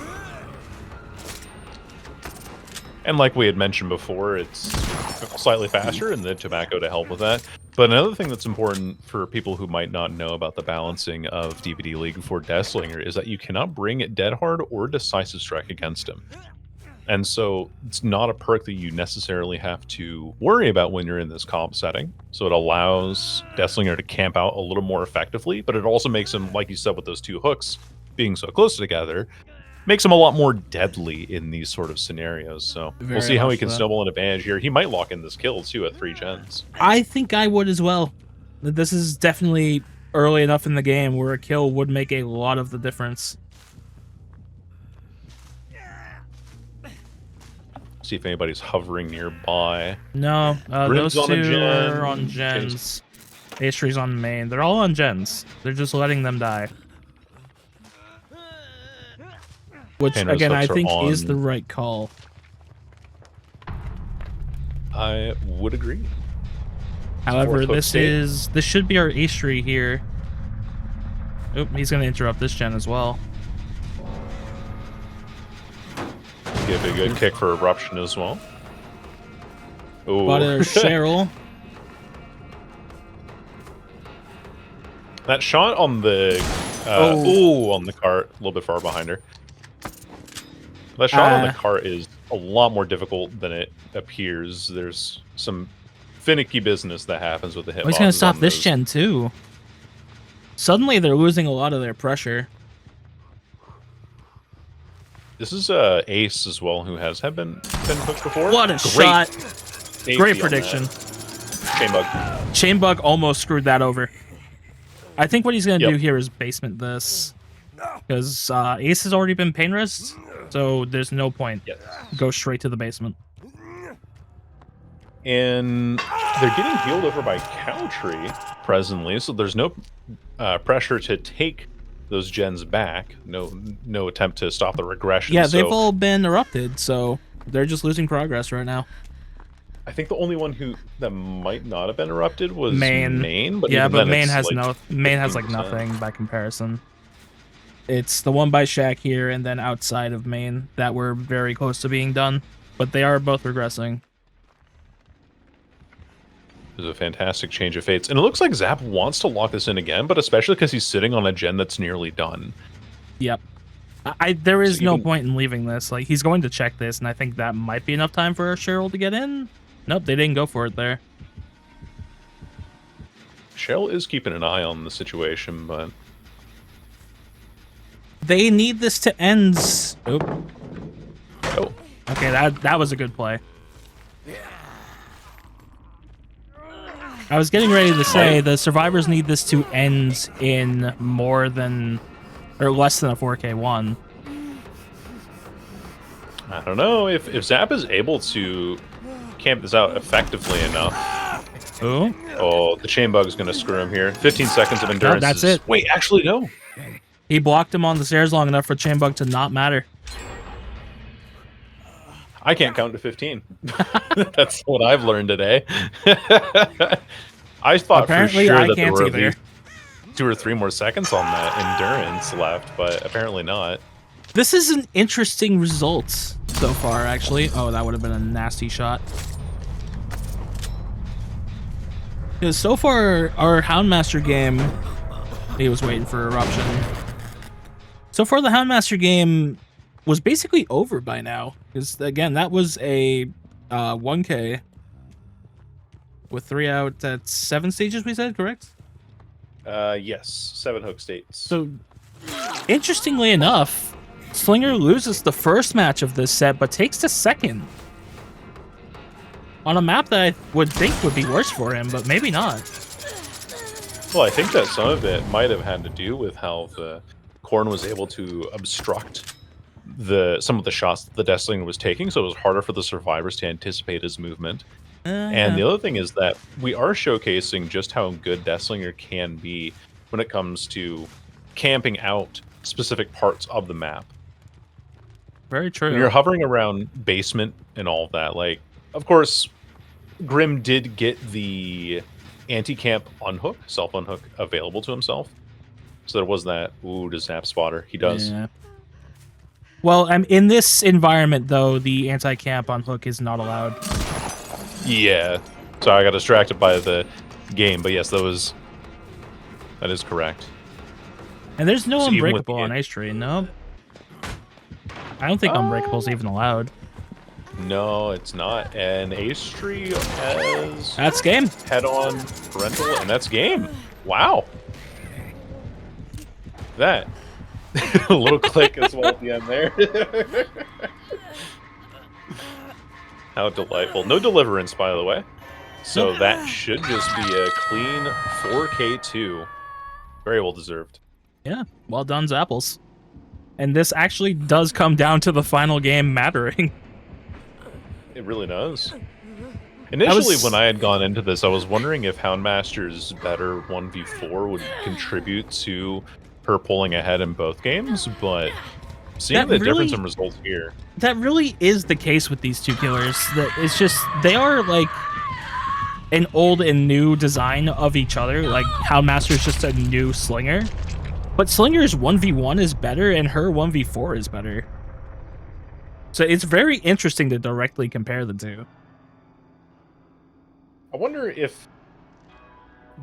And like we had mentioned before, it's slightly faster, and the tobacco to help with that. But another thing that's important for people who might not know about the balancing of DVD League for Deathslinger is that you cannot bring Dead Hard or Decisive Strike against him. And so it's not a perk that you necessarily have to worry about when you're in this comp setting. So it allows Deathslinger to camp out a little more effectively, but it also makes him, like you said, with those 2 hooks being so close together, makes him a lot more deadly in these sort of scenarios. So we'll see how he can snowball an advantage here. He might lock in this kill too at 3 gens. I think I would as well. This is definitely early enough in the game where a kill would make a lot of the difference. See if anybody's hovering nearby. No, those 2 are on gens. Astry's on main. They're all on gens. They're just letting them die. Which, again, I think is the right call. I would agree. However, this should be our Astry here. Oop, he's going to interrupt this gen as well. Give a good kick for eruption as well. Ooh. But Cheryl. That shot on the on the cart, a little bit far behind her. That shot on the cart is a lot more difficult than it appears. There's some finicky business that happens with the hit. He's going to stop this gen too. Suddenly they're losing a lot of their pressure. This is Ace as well, who has been hooked before. What a shot! Great prediction. Chainbug. Chainbug almost screwed that over. I think what he's going to do here is basement this. Because Ace has already been pain res, so there's no point. Go straight to the basement. And they're getting healed over by Cowtree presently, so there's no pressure to take those gens back. No attempt to stop the regression. Yeah, they've all been erupted, so they're just losing progress right now. I think the only one that might not have been erupted was Main. Main, but Yeah, even but then Main it's has like Main has like 15%. nothing by comparison. It's the one by Shack here and then outside of Main that were very close to being done, but they are both regressing. It was a fantastic change of fates, and it looks like Zap wants to lock this in again, but especially because he's sitting on a gen that's nearly done. Yep. There is So no even point in leaving this. Like, he's going to check this, and I think that might be enough time for Cheryl to get in. Nope, they didn't go for it there. Cheryl is keeping an eye on the situation, but they need this to end. Oop. oh, Okay, that was a good play. I was getting ready to say the survivors need this to end in more than or less than a 4K1. I don't know if Zap is able to camp this out effectively enough. Ooh. Oh, the chain bug is going to screw him here. 15 seconds of endurance. No, that's it. Wait, actually, no. He blocked him on the stairs long enough for chain bug to not matter. I can't count to 15. That's what I've learned today. I thought Apparently, for sure I that there can't were either. at least 2 or 3 more seconds on that endurance left, but apparently not. This is an interesting result so far, actually. Oh, that would have been a nasty shot. Because so far, our Houndmaster game... He was waiting for Eruption. So far, the Houndmaster game was basically over by now. Because, again, that was a 1K with 3 out at 7 stages, we said, correct? Yes, 7 hook states. So, interestingly enough, Slinger loses the first match of this set, but takes the second. On a map that I would think would be worse for him, but maybe not. Well, I think that some of it might have had to do with how the Corn was able to obstruct some of the shots that the Deathslinger was taking, so it was harder for the survivors to anticipate his movement. And the other thing is that we are showcasing just how good Deathslinger can be when it comes to camping out specific parts of the map. Very true. When you're hovering around basement and all of that, like, of course, Grim did get the anti-camp unhook, self-unhook, available to himself. So there was that, ooh, does Zap spotter? He does. Yeah. Well, in this environment, though, the anti-camp on hook is not allowed. Yeah. So I got distracted by the game, but yes, that is correct. And there's no So even with unbreakable on Ice Tree, no? I don't think unbreakable's even allowed. No, it's not. And Ace Tree has That's game. head-on parental, and that's game. Wow. That. A little click as well at the end there. How delightful. No deliverance, by the way. So that should just be a clean 4K2. Very well deserved. Yeah, well done, Zapples. And this actually does come down to the final game mattering. It really does. Initially, when I had gone into this, I was wondering if Houndmaster's better 1v4 would contribute to her pulling ahead in both games, but seeing the difference in results here. That really is the case with these two killers. That it's just, they are like an old and new design of each other. Like, Houndmaster's just a new Slinger. But Slinger's 1v1 is better, and her 1v4 is better. So it's very interesting to directly compare the two. I wonder if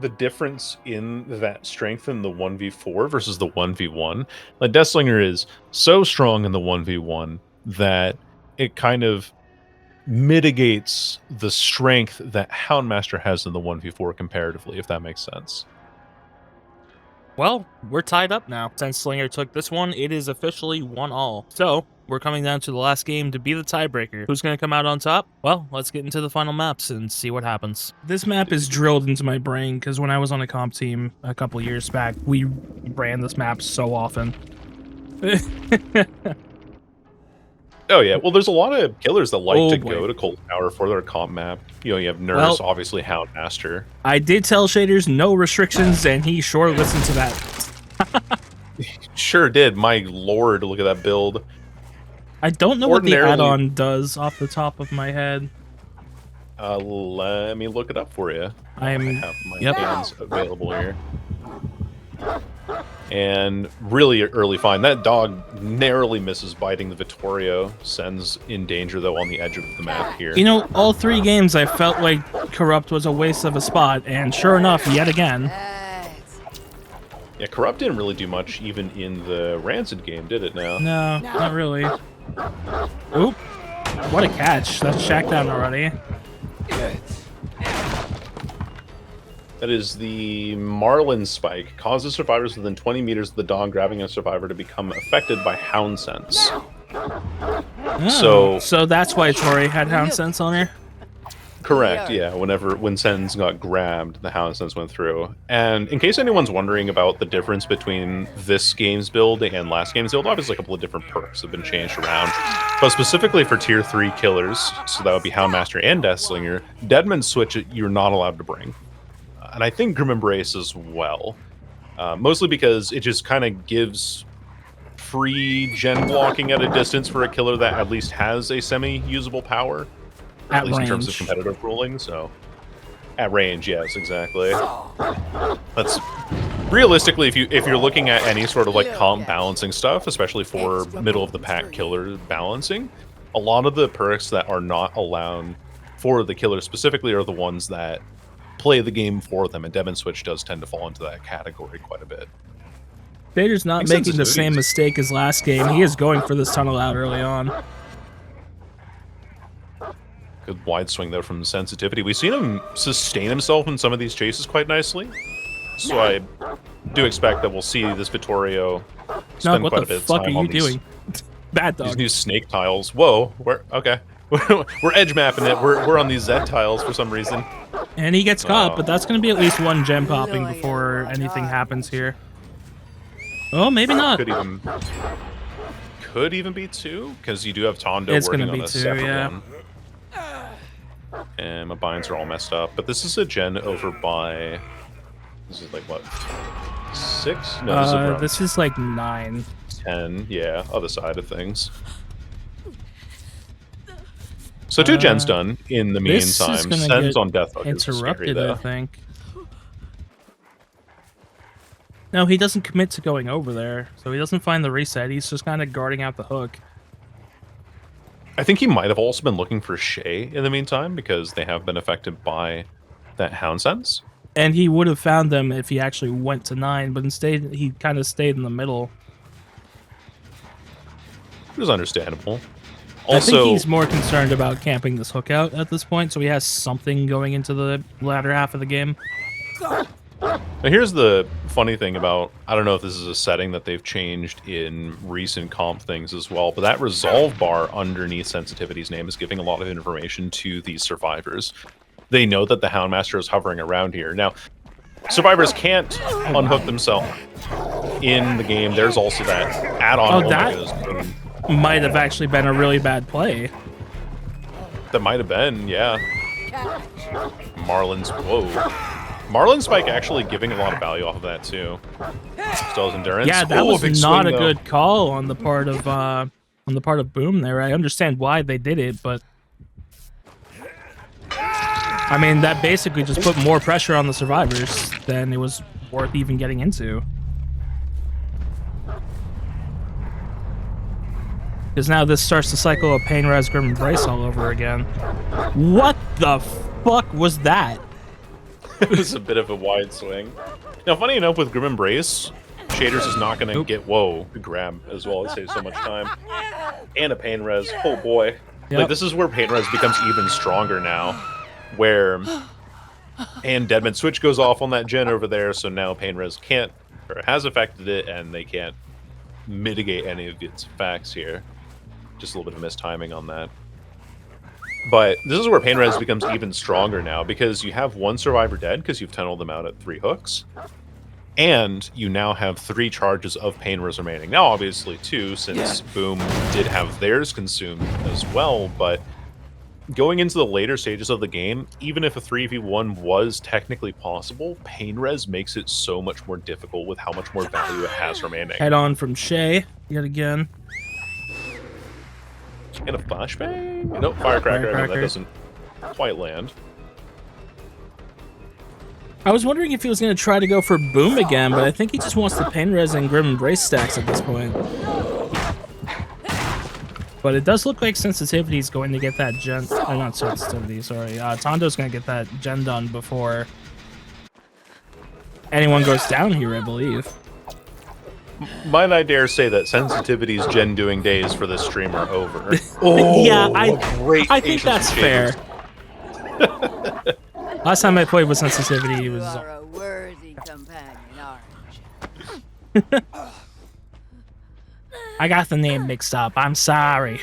the difference in that strength in the 1v4 versus the 1v1, like Deathslinger is so strong in the 1v1 that it kind of mitigates the strength that Houndmaster has in the 1v4 comparatively, if that makes sense. Well, we're tied up now. Since Slinger took this one, it is officially 1-all. So, we're coming down to the last game to be the tiebreaker. Who's going to come out on top? Well, let's get into the final maps and see what happens. This map is drilled into my brain because when I was on a comp team a couple years back, we ran this map so often. Oh yeah, well there's a lot of killers that like to go to Cold Tower for their comp map. You know, you have Nurse, obviously Houndmaster. I did tell Shaders no restrictions, and he sure listened to that. Sure did, my lord, look at that build. I don't know what the add-on does off the top of my head. Let me look it up for you. I I'm. have my Yep. hands available here. And really early find. That dog narrowly misses biting the Vittorio. Sen's in danger, though, on the edge of the map here. You know, all 3 games I felt like Corrupt was a waste of a spot, and sure enough, yet again. Yeah, Corrupt didn't really do much even in the Rancid game, did it now? No, not really. Oop. What a catch. That's Shack down already. That is the Marlin Spike. Causes survivors within 20 meters of the dog grabbing a survivor to become affected by Hound Sense. Oh, so that's why Tori had Hound Sense on her? Correct, yeah. When Sen's got grabbed, the Hound Sense went through. And in case anyone's wondering about the difference between this game's build and last game's build, obviously a couple of different perks have been changed around. But specifically for Tier 3 killers, so that would be Houndmaster and Deathslinger, Deadman Switch you're not allowed to bring. And I think Grim Embrace as well. Mostly because it just kind of gives free gen blocking at a distance for a killer that at least has a semi-usable power. At least range. in terms of competitive ruling, so... At range, yes, exactly. That's... Realistically, if you're looking at any sort of, like, comp balancing stuff, especially for middle-of-the-pack killer balancing, a lot of the perks that are not allowed for the killer specifically are the ones that play the game for them, and Deadman Switch does tend to fall into that category quite a bit. Vader's not making the same mistake as last game. He is going for this tunnel out early on. Good wide swing, though, from sensitivity. We've seen him sustain himself in some of these chases quite nicely. So I do expect that we'll see this Vittorio spend quite a bit of time on what the fuck are you doing? Bad dog. These new snake tiles. Whoa, okay. We're edge mapping it. We're on these Z tiles for some reason. And he gets caught, but that's going to be at least 1 gem popping before anything happens here. Oh, maybe not. Could even be 2, because you do have Tondo working on a separate one. And my binds are all messed up. But this is a gen over by... This is like, what? 6? No, this is like 9. 10, yeah, other side of things. So 2 gens done in the meantime. Sen's on Death Hook is interrupted, scary, though. I think. No, he doesn't commit to going over there, so he doesn't find the reset. He's just kind of guarding out the hook. I think he might have also been looking for Shay in the meantime, because they have been affected by that Hound Sense. And he would have found them if he actually went to 9, but instead he kind of stayed in the middle. It was understandable. Also, I think he's more concerned about camping this hook out at this point, so he has something going into the latter half of the game. Now here's the funny thing about, I don't know if this is a setting that they've changed in recent comp things as well, but that resolve bar underneath Sensitivity's name is giving a lot of information to these survivors. They know that the Houndmaster is hovering around here. Now, survivors can't unhook themselves in the game. There's also that add-on. Oh, that might have actually been a really bad play. That might have been, yeah. Marlin's, whoa. Marlin Spike actually giving a lot of value off of that too. Still has endurance. Yeah, that was not a good call on the part of Boom there. I understand why they did it, but I mean that basically just put more pressure on the survivors than it was worth even getting into. Because now this starts the cycle of Pain, Res, Grim Embrace all over again. What the fuck was that? It was a bit of a wide swing. Now, funny enough, with Grim Embrace, Shaders is not going to get, grab as well. It saves so much time. And a Pain Res. Oh, boy. Yep. Like, this is where Pain Res becomes even stronger now. Where... And Deadman Switch goes off on that gen over there, so now Pain Res can't, or has affected it, and they can't mitigate any of its effects here. Just a little bit of mistiming on that. But this is where Pain Res becomes even stronger now, because you have 1 survivor dead because you've tunneled them out at 3 hooks. And you now have 3 charges of Pain Res remaining. Now, obviously, 2, since Boom did have theirs consumed as well, but going into the later stages of the game, even if a 3v1 was technically possible, Pain Res makes it so much more difficult with how much more value it has remaining. Head on from Shay, yet again. And a flashbang? Nope, Firecracker. I mean, that doesn't quite land. I was wondering if he was going to try to go for Boom again, but I think he just wants the Pain Res and Grim Embrace stacks at this point. But it does look like Sensitivity is going to get that gen... Oh, not Sensitivity, sorry. Tondo's going to get that gen done before anyone goes down here, I believe. Might I dare say that Sensitivity's gen doing days for this stream are over? Yeah, great I think that's fair. Last time I played with Sensitivity, it was... You are a worthy companion, aren't you? I got the name mixed up. I'm sorry.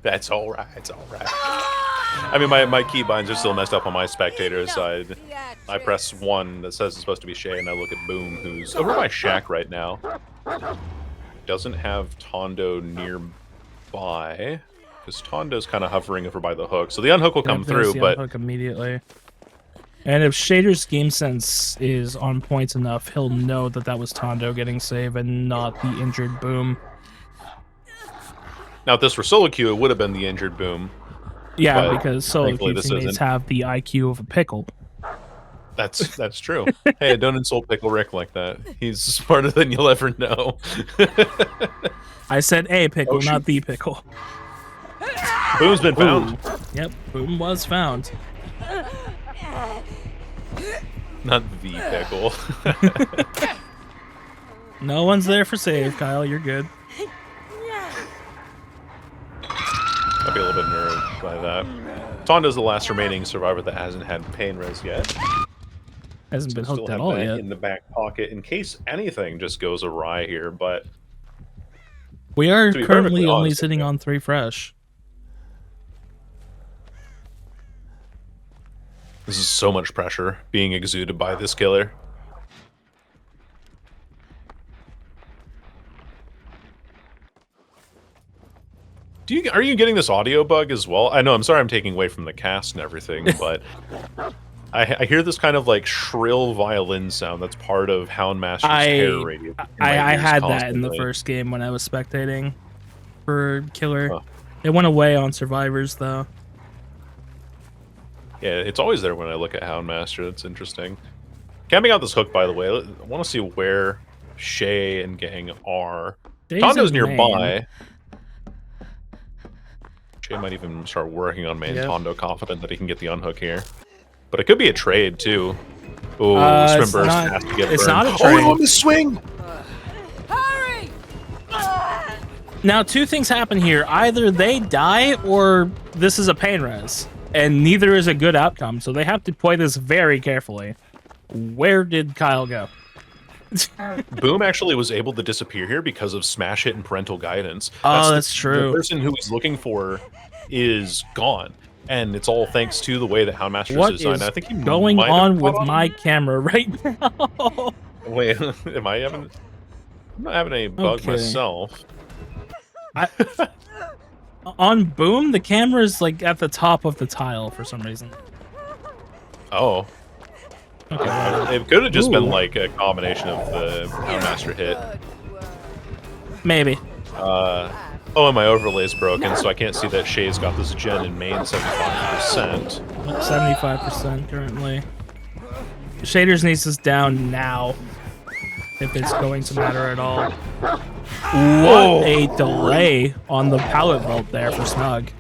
That's all right. It's all right. I mean, my keybinds are still messed up on my spectator side. I press 1 that says it's supposed to be Shay, and I look at Boom, who's over by Shack right now. Doesn't have Tondo nearby, because Tondo's kind of hovering over by the hook. So the unhook will come through, but... Unhook immediately. And if Shader's game sense is on point enough, he'll know that that was Tondo getting saved and not the injured Boom. Now, if this were solo queue, it would have been the injured Boom. Yeah, because solo thankfully queue this teammates isn't. have the IQ of a pickle. That's true. Hey, don't insult Pickle Rick like that. He's smarter than you'll ever know. I said a pickle, Oh, shoot. not the pickle. Boom's been found. Yep, Boom was found. Not the pickle. No one's there for save, Kyle. You're good. I'd be a little bit nerved by that. Tondo's the last remaining survivor that hasn't had pain res yet. Hasn't been Still hooked at have all that yet. in the back pocket in case anything just goes awry here, but We are to be currently perfectly only honest, sitting yeah. on 3 fresh. this is so much pressure being exuded by this killer. Are you getting this audio bug as well? I know, I'm sorry I'm taking away from the cast and everything, but I hear this kind of like shrill violin sound that's part of Houndmaster's terror radio. I had that in the first game when I was spectating for Killer. Huh. It went away on Survivors, though. Yeah, it's always there when I look at Houndmaster. That's interesting. Camping out this hook, by the way, I want to see where Shay and gang are. Days Tondo's in nearby. Maine. Shay might even start working on main. Yep. Tondo confident that he can get the unhook here. But it could be a trade, too. Oh, It's Swim Burst not- has to get it's burned. not a trade. Oh, the swing! Hurry! Now, 2 things happen here. Either they die or this is a pain res. And neither is a good outcome, so they have to play this very carefully. Where did Kyle go? Boom actually was able to disappear here because of smash hit and parental guidance. Oh, that's true. The person who he's looking for is gone. And it's all thanks to the way that Houndmaster What is designed. is I think he going might have on with caught my camera right now? Wait, am I having... I'm not having any bug Okay. myself. On Boom, the camera's like at the top of the tile for some reason. Oh. Okay. It could have just been Ooh. like a combination of the Houndmaster hit. Maybe. Oh, and my overlay's broken, so I can't see that Shay's got this gen in main 75%. 75% currently. Shaders needs this down now. If it's going to matter at all. What a delay on the pallet vault there for Smug.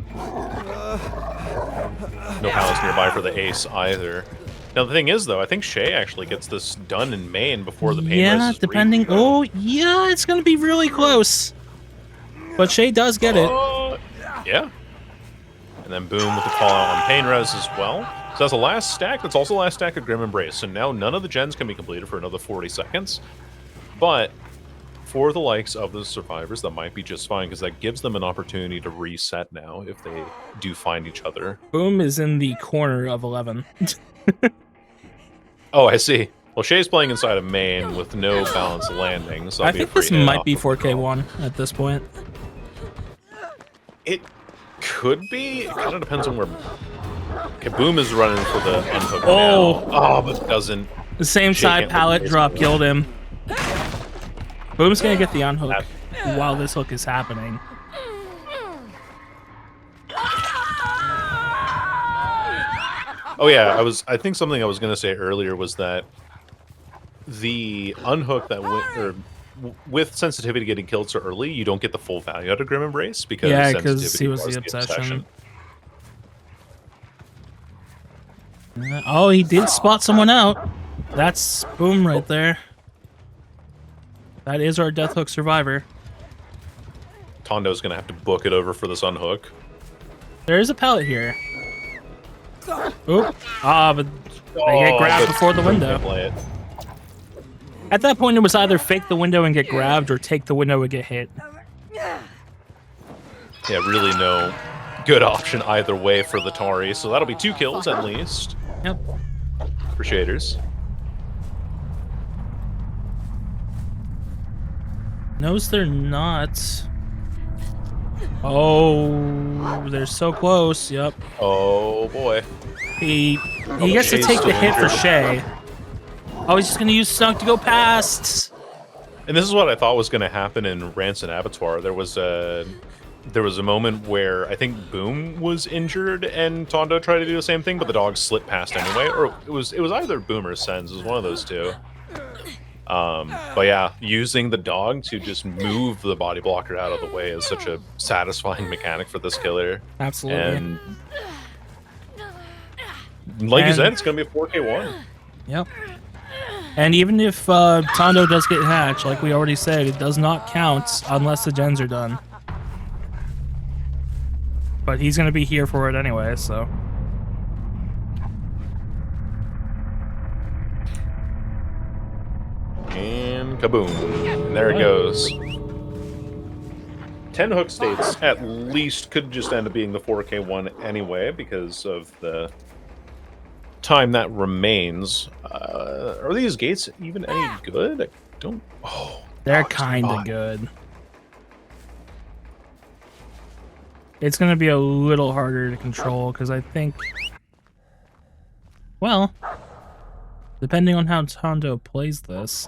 No palace nearby for the ace either. Now the thing is, though, I think Shay actually gets this done in main before the pain Yeah, res is depending. Oh, yeah, it's going to be really close. But Shay does get it. Yeah. And then Boom with the call out on pain res as well. So that's the last stack. That's also the last stack of Grim Embrace. So now none of the gens can be completed for another 40 seconds. But for the likes of the survivors, that might be just fine because that gives them an opportunity to reset now if they do find each other. Boom is in the corner of 11. Oh, I see. Well, Shay's playing inside of main with no balanced landing, so I think this might be 4K1 at this point. It could be. It kind of depends on where. Okay, Boom is running for the unhook Oh. now. Oh, but doesn't. The same Shay side can't pallet look drop amazing. killed him. Boom's gonna get the unhook while this hook is happening. Oh yeah, I think something I was gonna say earlier was that the unhook that with sensitivity getting killed so early, you don't get the full value out of Grim Embrace because Yeah, because sensitivity he was was the the obsession. obsession. Oh, he did spot someone out. That's boom right there. That is our Death Hook survivor. Tondo's gonna have to book it over for this unhook. There is a pallet here. Oop. Ah, but they get grabbed but before the can't window. play it. At that point, it was either fake the window and get grabbed or take the window and get hit. Yeah, really no good option either way for the Tari. So that'll be 2 kills at least Yep. for Shaders. No's they're not. Oh, they're so close. Yep. Oh boy. He gets to Shay's take the still hit for injured. Shay. Oh, he's just gonna use Stunk to go past. And this is what I thought was going to happen in Rancid Abattoir. There was a moment where I think Boom was injured and Tondo tried to do the same thing, but the dog slipped past anyway. Or it was either Boom or Sens. It was one of those two. But yeah, using the dog to just move the body blocker out of the way is such a satisfying mechanic for this killer. Absolutely. And like you said, it's going to be a 4K1. Yep. And even if Tondo does get hatched, like we already said, it does not count unless the gens are done. But he's going to be here for it anyway, so. And kaboom. And there it goes. 10 hook states at least could just end up being the 4K1 anyway because of the time that remains. Are these gates even any good? I don't. Oh, They're dog's kind of not. good. It's going to be a little harder to control because I think, well, depending on how Tondo plays this.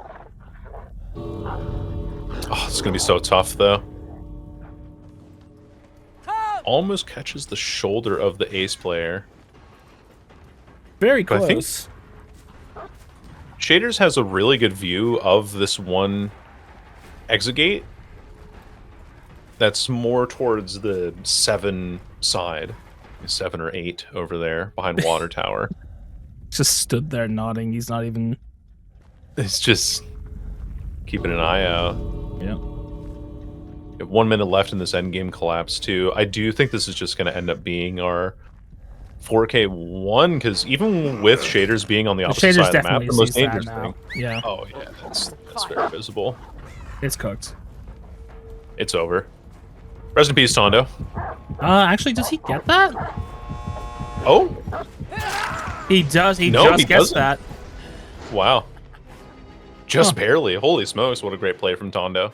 Oh, it's gonna be so tough though. Almost catches the shoulder of the ace player. Very But I think- close. Shaders has a really good view of this one exit gate that's more towards the 7 side. 7 or 8 over there behind Water Tower. Just stood there nodding. He's not even. It's just keeping an eye out. Yeah. We have 1 minute left in this endgame collapse too. I do think this is just going to end up being our 4K1 because even with shaders being on the The opposite shaders side of the map, definitely the most sees that dangerous now. thing. Yeah, Oh yeah, that's very visible. it's cooked. It's over. Rest in peace, Tondo. Actually, does he get that? Oh, He does. He No, just he gets doesn't. that. wow. Just Huh. barely. Holy smokes, what a great play from Tondo.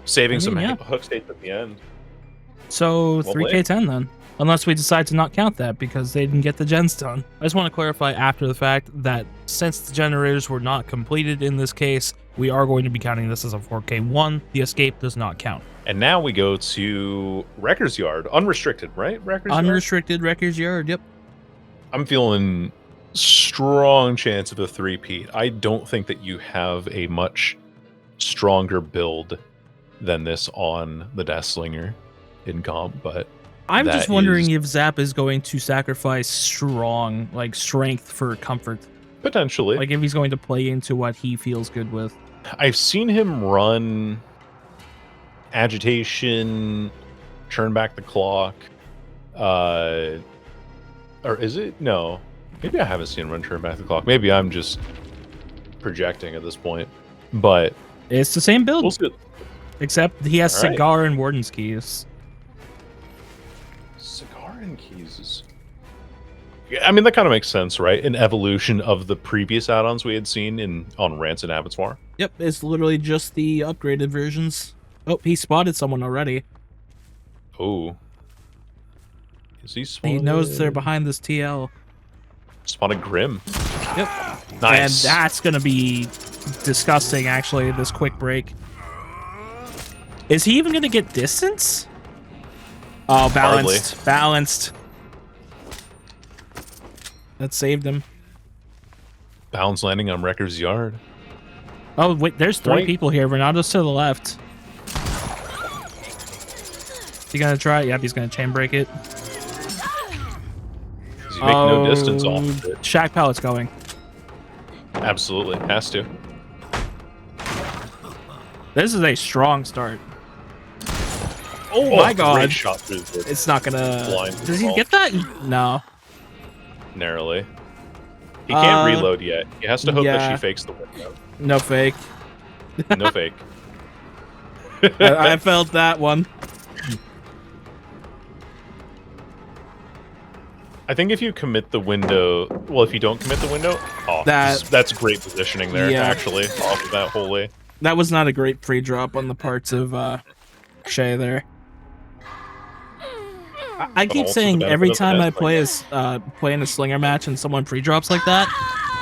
Saving some yeah. hook states at the end. So Well 3K10 then. Unless we decide to not count that because they didn't get the gens done. I just want to clarify after the fact that since the generators were not completed in this case, we are going to be counting this as a 4K1. The escape does not count. And now we go to Wrecker's Yard. Unrestricted, right? Wrecker's Yard? Unrestricted Wrecker's Yard, yep. I'm feeling strong chance of a 3-peat. I don't think that you have a much stronger build than this on the Deathslinger in comp, but I'm that just wondering is if Zap is going to sacrifice strong, like strength for comfort. potentially. Like if he's going to play into what he feels good with. I've seen him run agitation, turn back the clock, or is it? No. Maybe I haven't seen him run turn back the clock. Maybe I'm just projecting at this point. But It's the same build, we'll see. except he has All right. Cigar and Warden's Keys. Cigar and keys is... Yeah, I mean, that kind of makes sense, right? An evolution of the previous add-ons we had seen on Rancid Abattoir. Yep, it's literally just the upgraded versions. Oh, he spotted someone already. Oh. Is he He spotted? knows they're behind this TL. Spotted Grim. Yep. Nice. And that's going to be disgusting, actually, this quick break. Is he even going to get distance? Oh, balanced. Hardly. Balanced. That saved him. Bounds landing on Wrecker's Yard. Oh, wait, there's 3 Point. people here. Renato's to the left. Is he gonna try? Yep, he's gonna chain break it. You make no distance off of it. Shack pallet's going. Absolutely, has to. This is a strong start. Oh my god. Great shot through the It's not gonna... blind Does he wall. get that? No. Narrowly. He can't reload yet. He has to hope that yeah. she fakes the window. No fake. No fake. I felt that one. I think if you commit the window, well, if you don't commit the window, that's great positioning there, Yeah. actually, off of that holy. That was not a great pre-drop on the parts of Shay there. I keep also saying the every benefit of time the I play as play in a slinger match and someone pre-drops like that,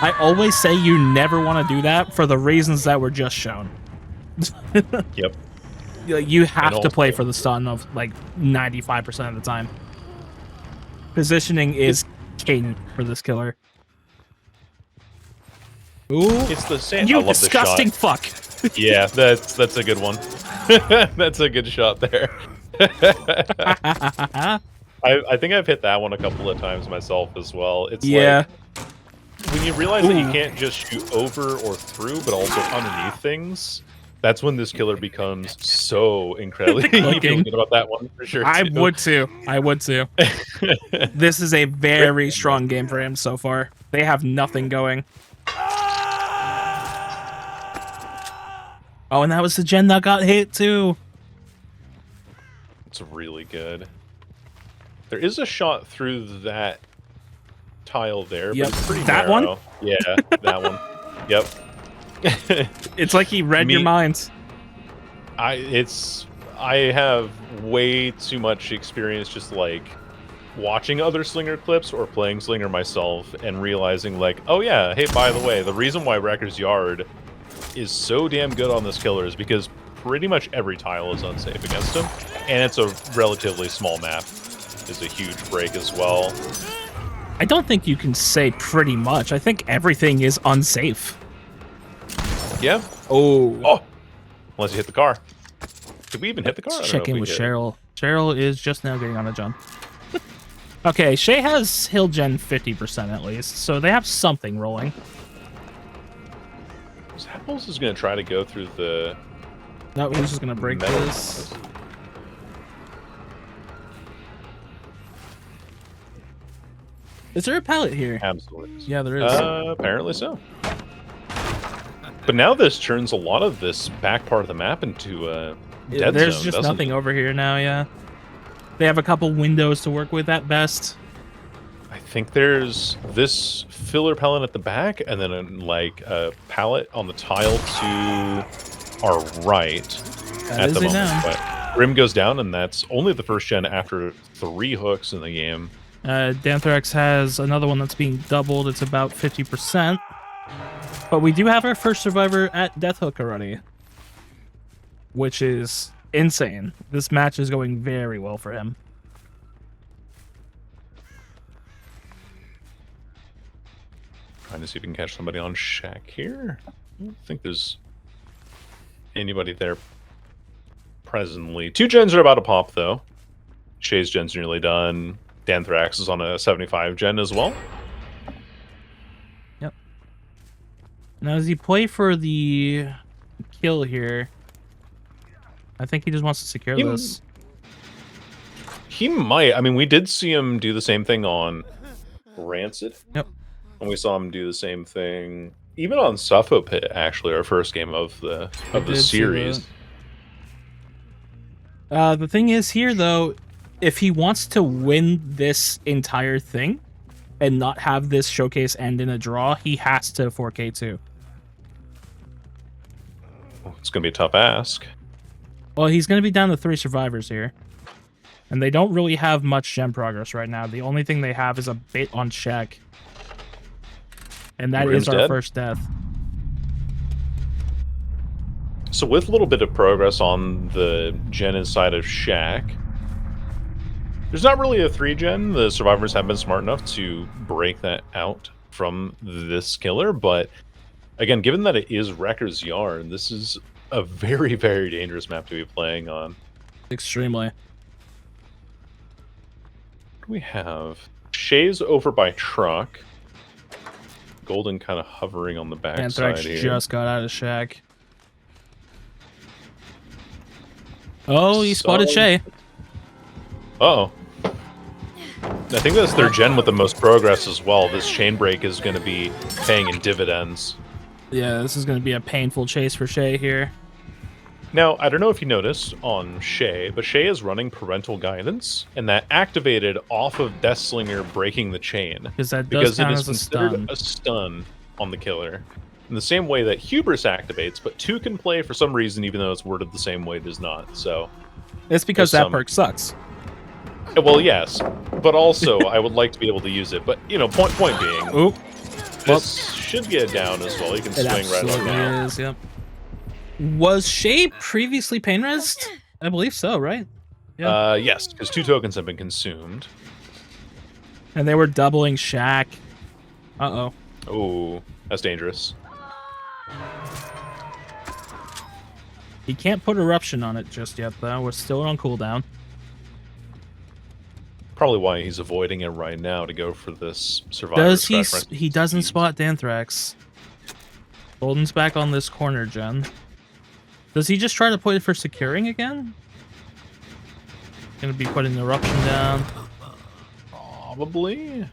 I always say you never want to do that for the reasons that were just shown. Yep. You have And to play also- for the stun of like 95% of the time. Positioning is king for this killer. Ooh, It's the same. I you love the disgusting shot. fuck! Yeah, that's a good one. That's a good shot there. I think I've hit that one a couple of times myself as well. It's Yeah. like when you realize that you Ooh. can't just shoot over or through, but also underneath things. That's when this killer becomes so incredibly. You feel Clicking. good about that one for sure. I too. would too. I would too. This is a very strong game for him so far. They have nothing going. Oh, and that was the gen that got hit too. It's really good. There is a shot through that tile there, Yep. but it's pretty That one? narrow. Yeah, that one. Yep. It's like he read your minds. I have way too much experience just like watching other Slinger clips or playing Slinger myself and realizing like, oh yeah, hey, by the way, the reason why Wrecker's Yard is so damn good on this killer is because pretty much every tile is unsafe against him, and it's a relatively small map. Is a huge break as well. I don't think you can say pretty much. I think everything is unsafe. Yeah. Oh. Unless you hit the car. Did we even hit the car? I don't know Check if in we with did. Cheryl. Cheryl is just now getting on a jump. Okay, Shay has hill gen 50% at least, so they have something rolling. Zappos is going to try to go through the... No, he's just gonna break metal. this. Is there a pallet here? Absolutely. Yeah, there is. Apparently so. But now this turns a lot of this back part of the map into a dead There's zone, just doesn't nothing it? over here now, yeah. They have a couple windows to work with at best. I think there's this filler pallet at the back, and then like a pallet on the tile to our right That at is the it moment. now. But Grim goes down, and that's only the first gen after 3 hooks in the game. Danthrax has another one that's being doubled. It's about 50%. But we do have our first survivor at Death Hook already, which is insane. This match is going very well for him. Trying to see if we can catch somebody on Shack here. I don't think there's anybody there presently. 2 gens are about to pop, though. Shay's gen's nearly done. Danthrax is on a 75 gen as well. Yep. Now, does he play for the kill here? I think he just wants to secure this. He might. I mean, we did see him do the same thing on Rancid. Yep. And we saw him do the same thing even on Suffo Pit, actually, our first game of the did see series. The thing is here, though, if he wants to win this entire thing and not have this showcase end in a draw, he has to 4K too. It's going to be a tough ask. Well, he's going to be down to 3 survivors here. And they don't really have much gem progress right now. The only thing they have is a bit on check. And that Grim's is our dead? first death. So with a little bit of progress on the gen inside of Shack, There's not really a 3-gen. The survivors have been smart enough to break that out from this killer, but again, given that it is Wrecker's Yarn, this is a very, very dangerous map to be playing on. Extremely. What do we have? Shay's over by truck. Golden kind of hovering on the backside Anthrax here. just got out of shack. Oh, he spotted Shay. Uh-oh. I think that's their gen with the most progress as well. This chain break is going to be paying in dividends. Yeah, this is going to be a painful chase for Shay here. Now, I don't know if you noticed on Shay, but Shay is running parental guidance, and that activated off of Deathslinger breaking the chain. Because that does count as a stun. A stun on the killer. In the same way that Hubris activates, but 2 can play for some reason, even though it's worded the same way, does not. So it's because that perk sucks. Well, yes, but also I would like to be able to use it. But you know, point being, Oop. this should get down as well. You can swing right on now. Is, yep. Was Shay previously pain resed? I believe so, right? Yeah. Yes, because 2 tokens have been consumed. And they were doubling Shack. Uh-oh. Oh, that's dangerous. He can't put Eruption on it just yet, though. We're still on cooldown. Probably why he's avoiding it right now to go for this survivor. Does he? He doesn't spot Danthrax. Golden's back on this corner, Jen. Does he just try to put it for securing again? Gonna be putting the Eruption down. Probably.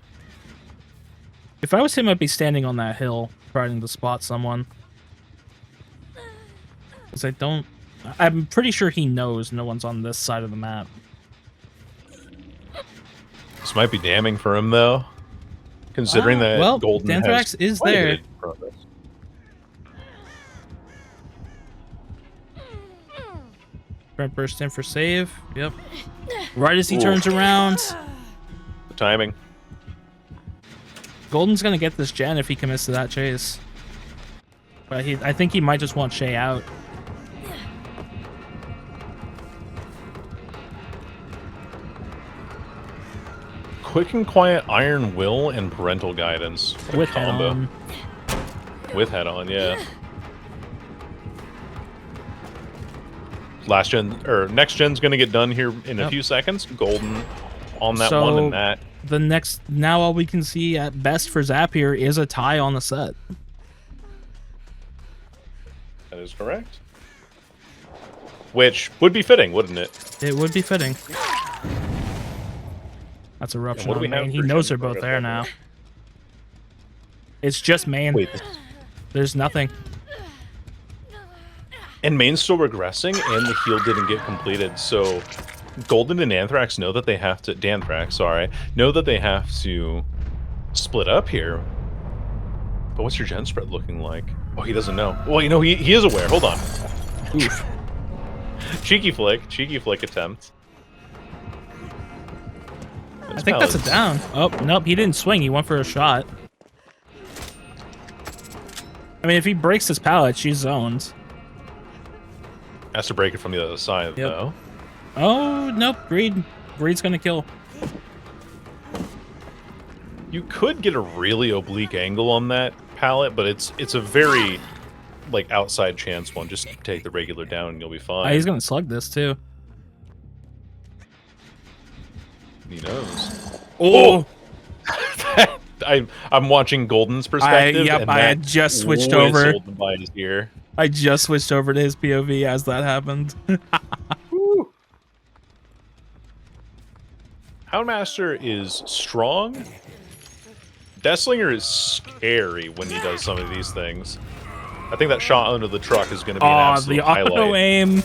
If I was him, I'd be standing on that hill, trying to spot someone. Because I don't... I'm pretty sure he knows no one's on this side of the map. This might be damning for him, though. Considering that well, Golden Danthrax is there. Brent burst in for save. Yep. Right as he turns around. The timing. Golden's gonna get this gen if he commits to that chase. But I think he might just want Shay out. Quick and quiet Iron Will and parental guidance. With combo. head on. With head on, yeah. Last gen or next gen's gonna get done here in a few seconds. Golden on that one and that. The next now all we can see at best for Zap here is a tie on the set. That is correct. Which would be fitting, wouldn't it? It would be fitting. That's Eruption what do we on main. have He for knows gen they're both progress there right now. It's just main. Wait. There's nothing. And main's still regressing, and the heal didn't get completed, so Golden and Anthrax know that they have to... Danthrax, sorry. Know that they have to split up here. But what's your gen spread looking like? Oh, he doesn't know. Well, you know, he is aware. Hold on. Oof. Cheeky flick attempt. I think that's a down. Oh, nope, he didn't swing. He went for a shot. I mean, if he breaks his pallet, she's zoned. Has to break it from the other side, though. Oh, nope. Greed's gonna kill. You could get a really oblique angle on that pallet, but it's a very, like, outside chance one. Just take the regular down and you'll be fine. He's gonna slug this, too. He knows. Oh! I'm watching Golden's perspective. I had just switched over. By his ear. I just switched over to his POV as that happened. Houndmaster is strong. Deathslinger is scary when he does some of these things. I think that shot under the truck is going to be an absolute the highlight. auto aim.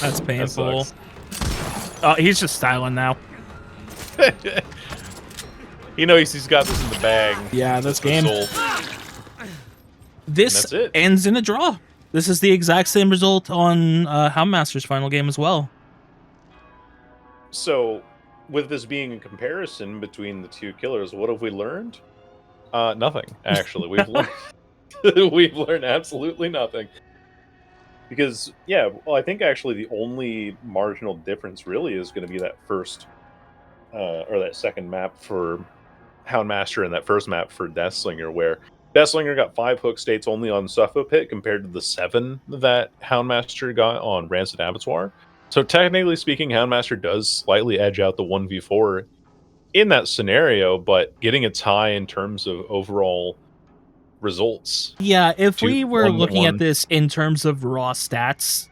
That's painful. That He's just styling now. He knows he's got this in the bag. Yeah, that's game. This it. ends in a draw. This is the exact same result on Houndmaster's final game as well. So, with this being a comparison between the two killers, what have we learned? Nothing, actually. We've learned we've learned absolutely nothing. Because, yeah, well, I think actually the only marginal difference really is going to be that first or that second map for Houndmaster and that first map for Deathslinger, where Deathslinger got 5 hook states only on Suffolk Pit compared to the 7 that Houndmaster got on Rancid Abattoir. So technically speaking, Houndmaster does slightly edge out the 1v4 in that scenario, but getting a tie in terms of overall results. Yeah, if To we were looking at 1-1. this in terms of raw stats,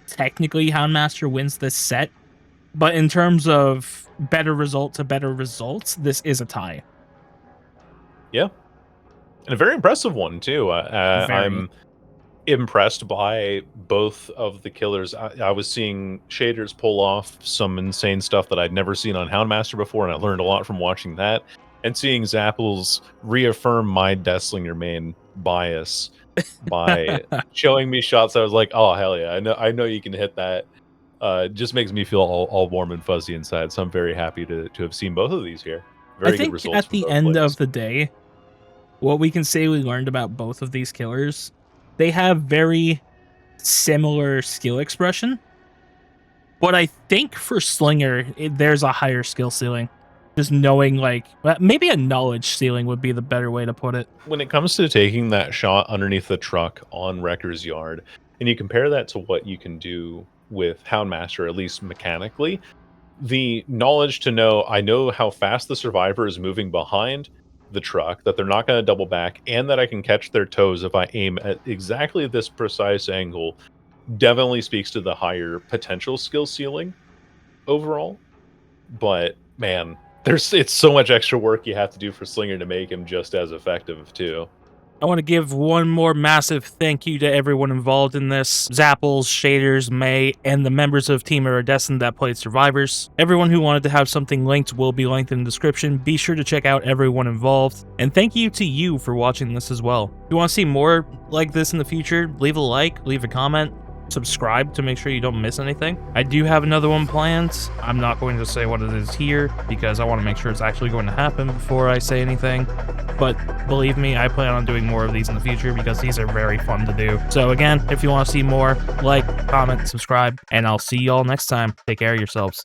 technically Houndmaster wins this set. But in terms of better result to better results, this is a tie. Yeah. And a very impressive one, too. Very. I'm impressed by both of the killers. I was seeing shaders pull off some insane stuff that I'd never seen on Houndmaster before, and I learned a lot from watching that. And seeing Zapples reaffirm my Deathslinger main bias by showing me shots, I was like, "Oh hell yeah! I know you can hit that." It just makes me feel all warm and fuzzy inside. So I'm very happy to have seen both of these here. I Very good think results at from the both end plays. of the day, what we can say we learned about both of these killers, they have very similar skill expression. But I think for Slinger, there's a higher skill ceiling. Just knowing, like, maybe a knowledge ceiling would be the better way to put it. When it comes to taking that shot underneath the truck on Wrecker's Yard, and you compare that to what you can do with Houndmaster, at least mechanically, the knowledge to know, I know how fast the survivor is moving behind the truck, that they're not going to double back, and that I can catch their toes if I aim at exactly this precise angle, definitely speaks to the higher potential skill ceiling overall. But man, it's so much extra work you have to do for Slinger to make him just as effective too. I want to give one more massive thank you to everyone involved in this. Zapples, Shaders, May, and the members of Team Iridescent that played Survivors. Everyone who wanted to have something linked will be linked in the description. Be sure to check out everyone involved. And thank you to you for watching this as well. If you want to see more like this in the future, leave a like, leave a comment, subscribe to make sure you don't miss anything. I do have another one planned. I'm not going to say what it is here because I want to make sure it's actually going to happen before I say anything. But believe me, I plan on doing more of these in the future because these are very fun to do. So again, if you want to see more, like, comment, subscribe, and I'll see y'all next time. Take care of yourselves.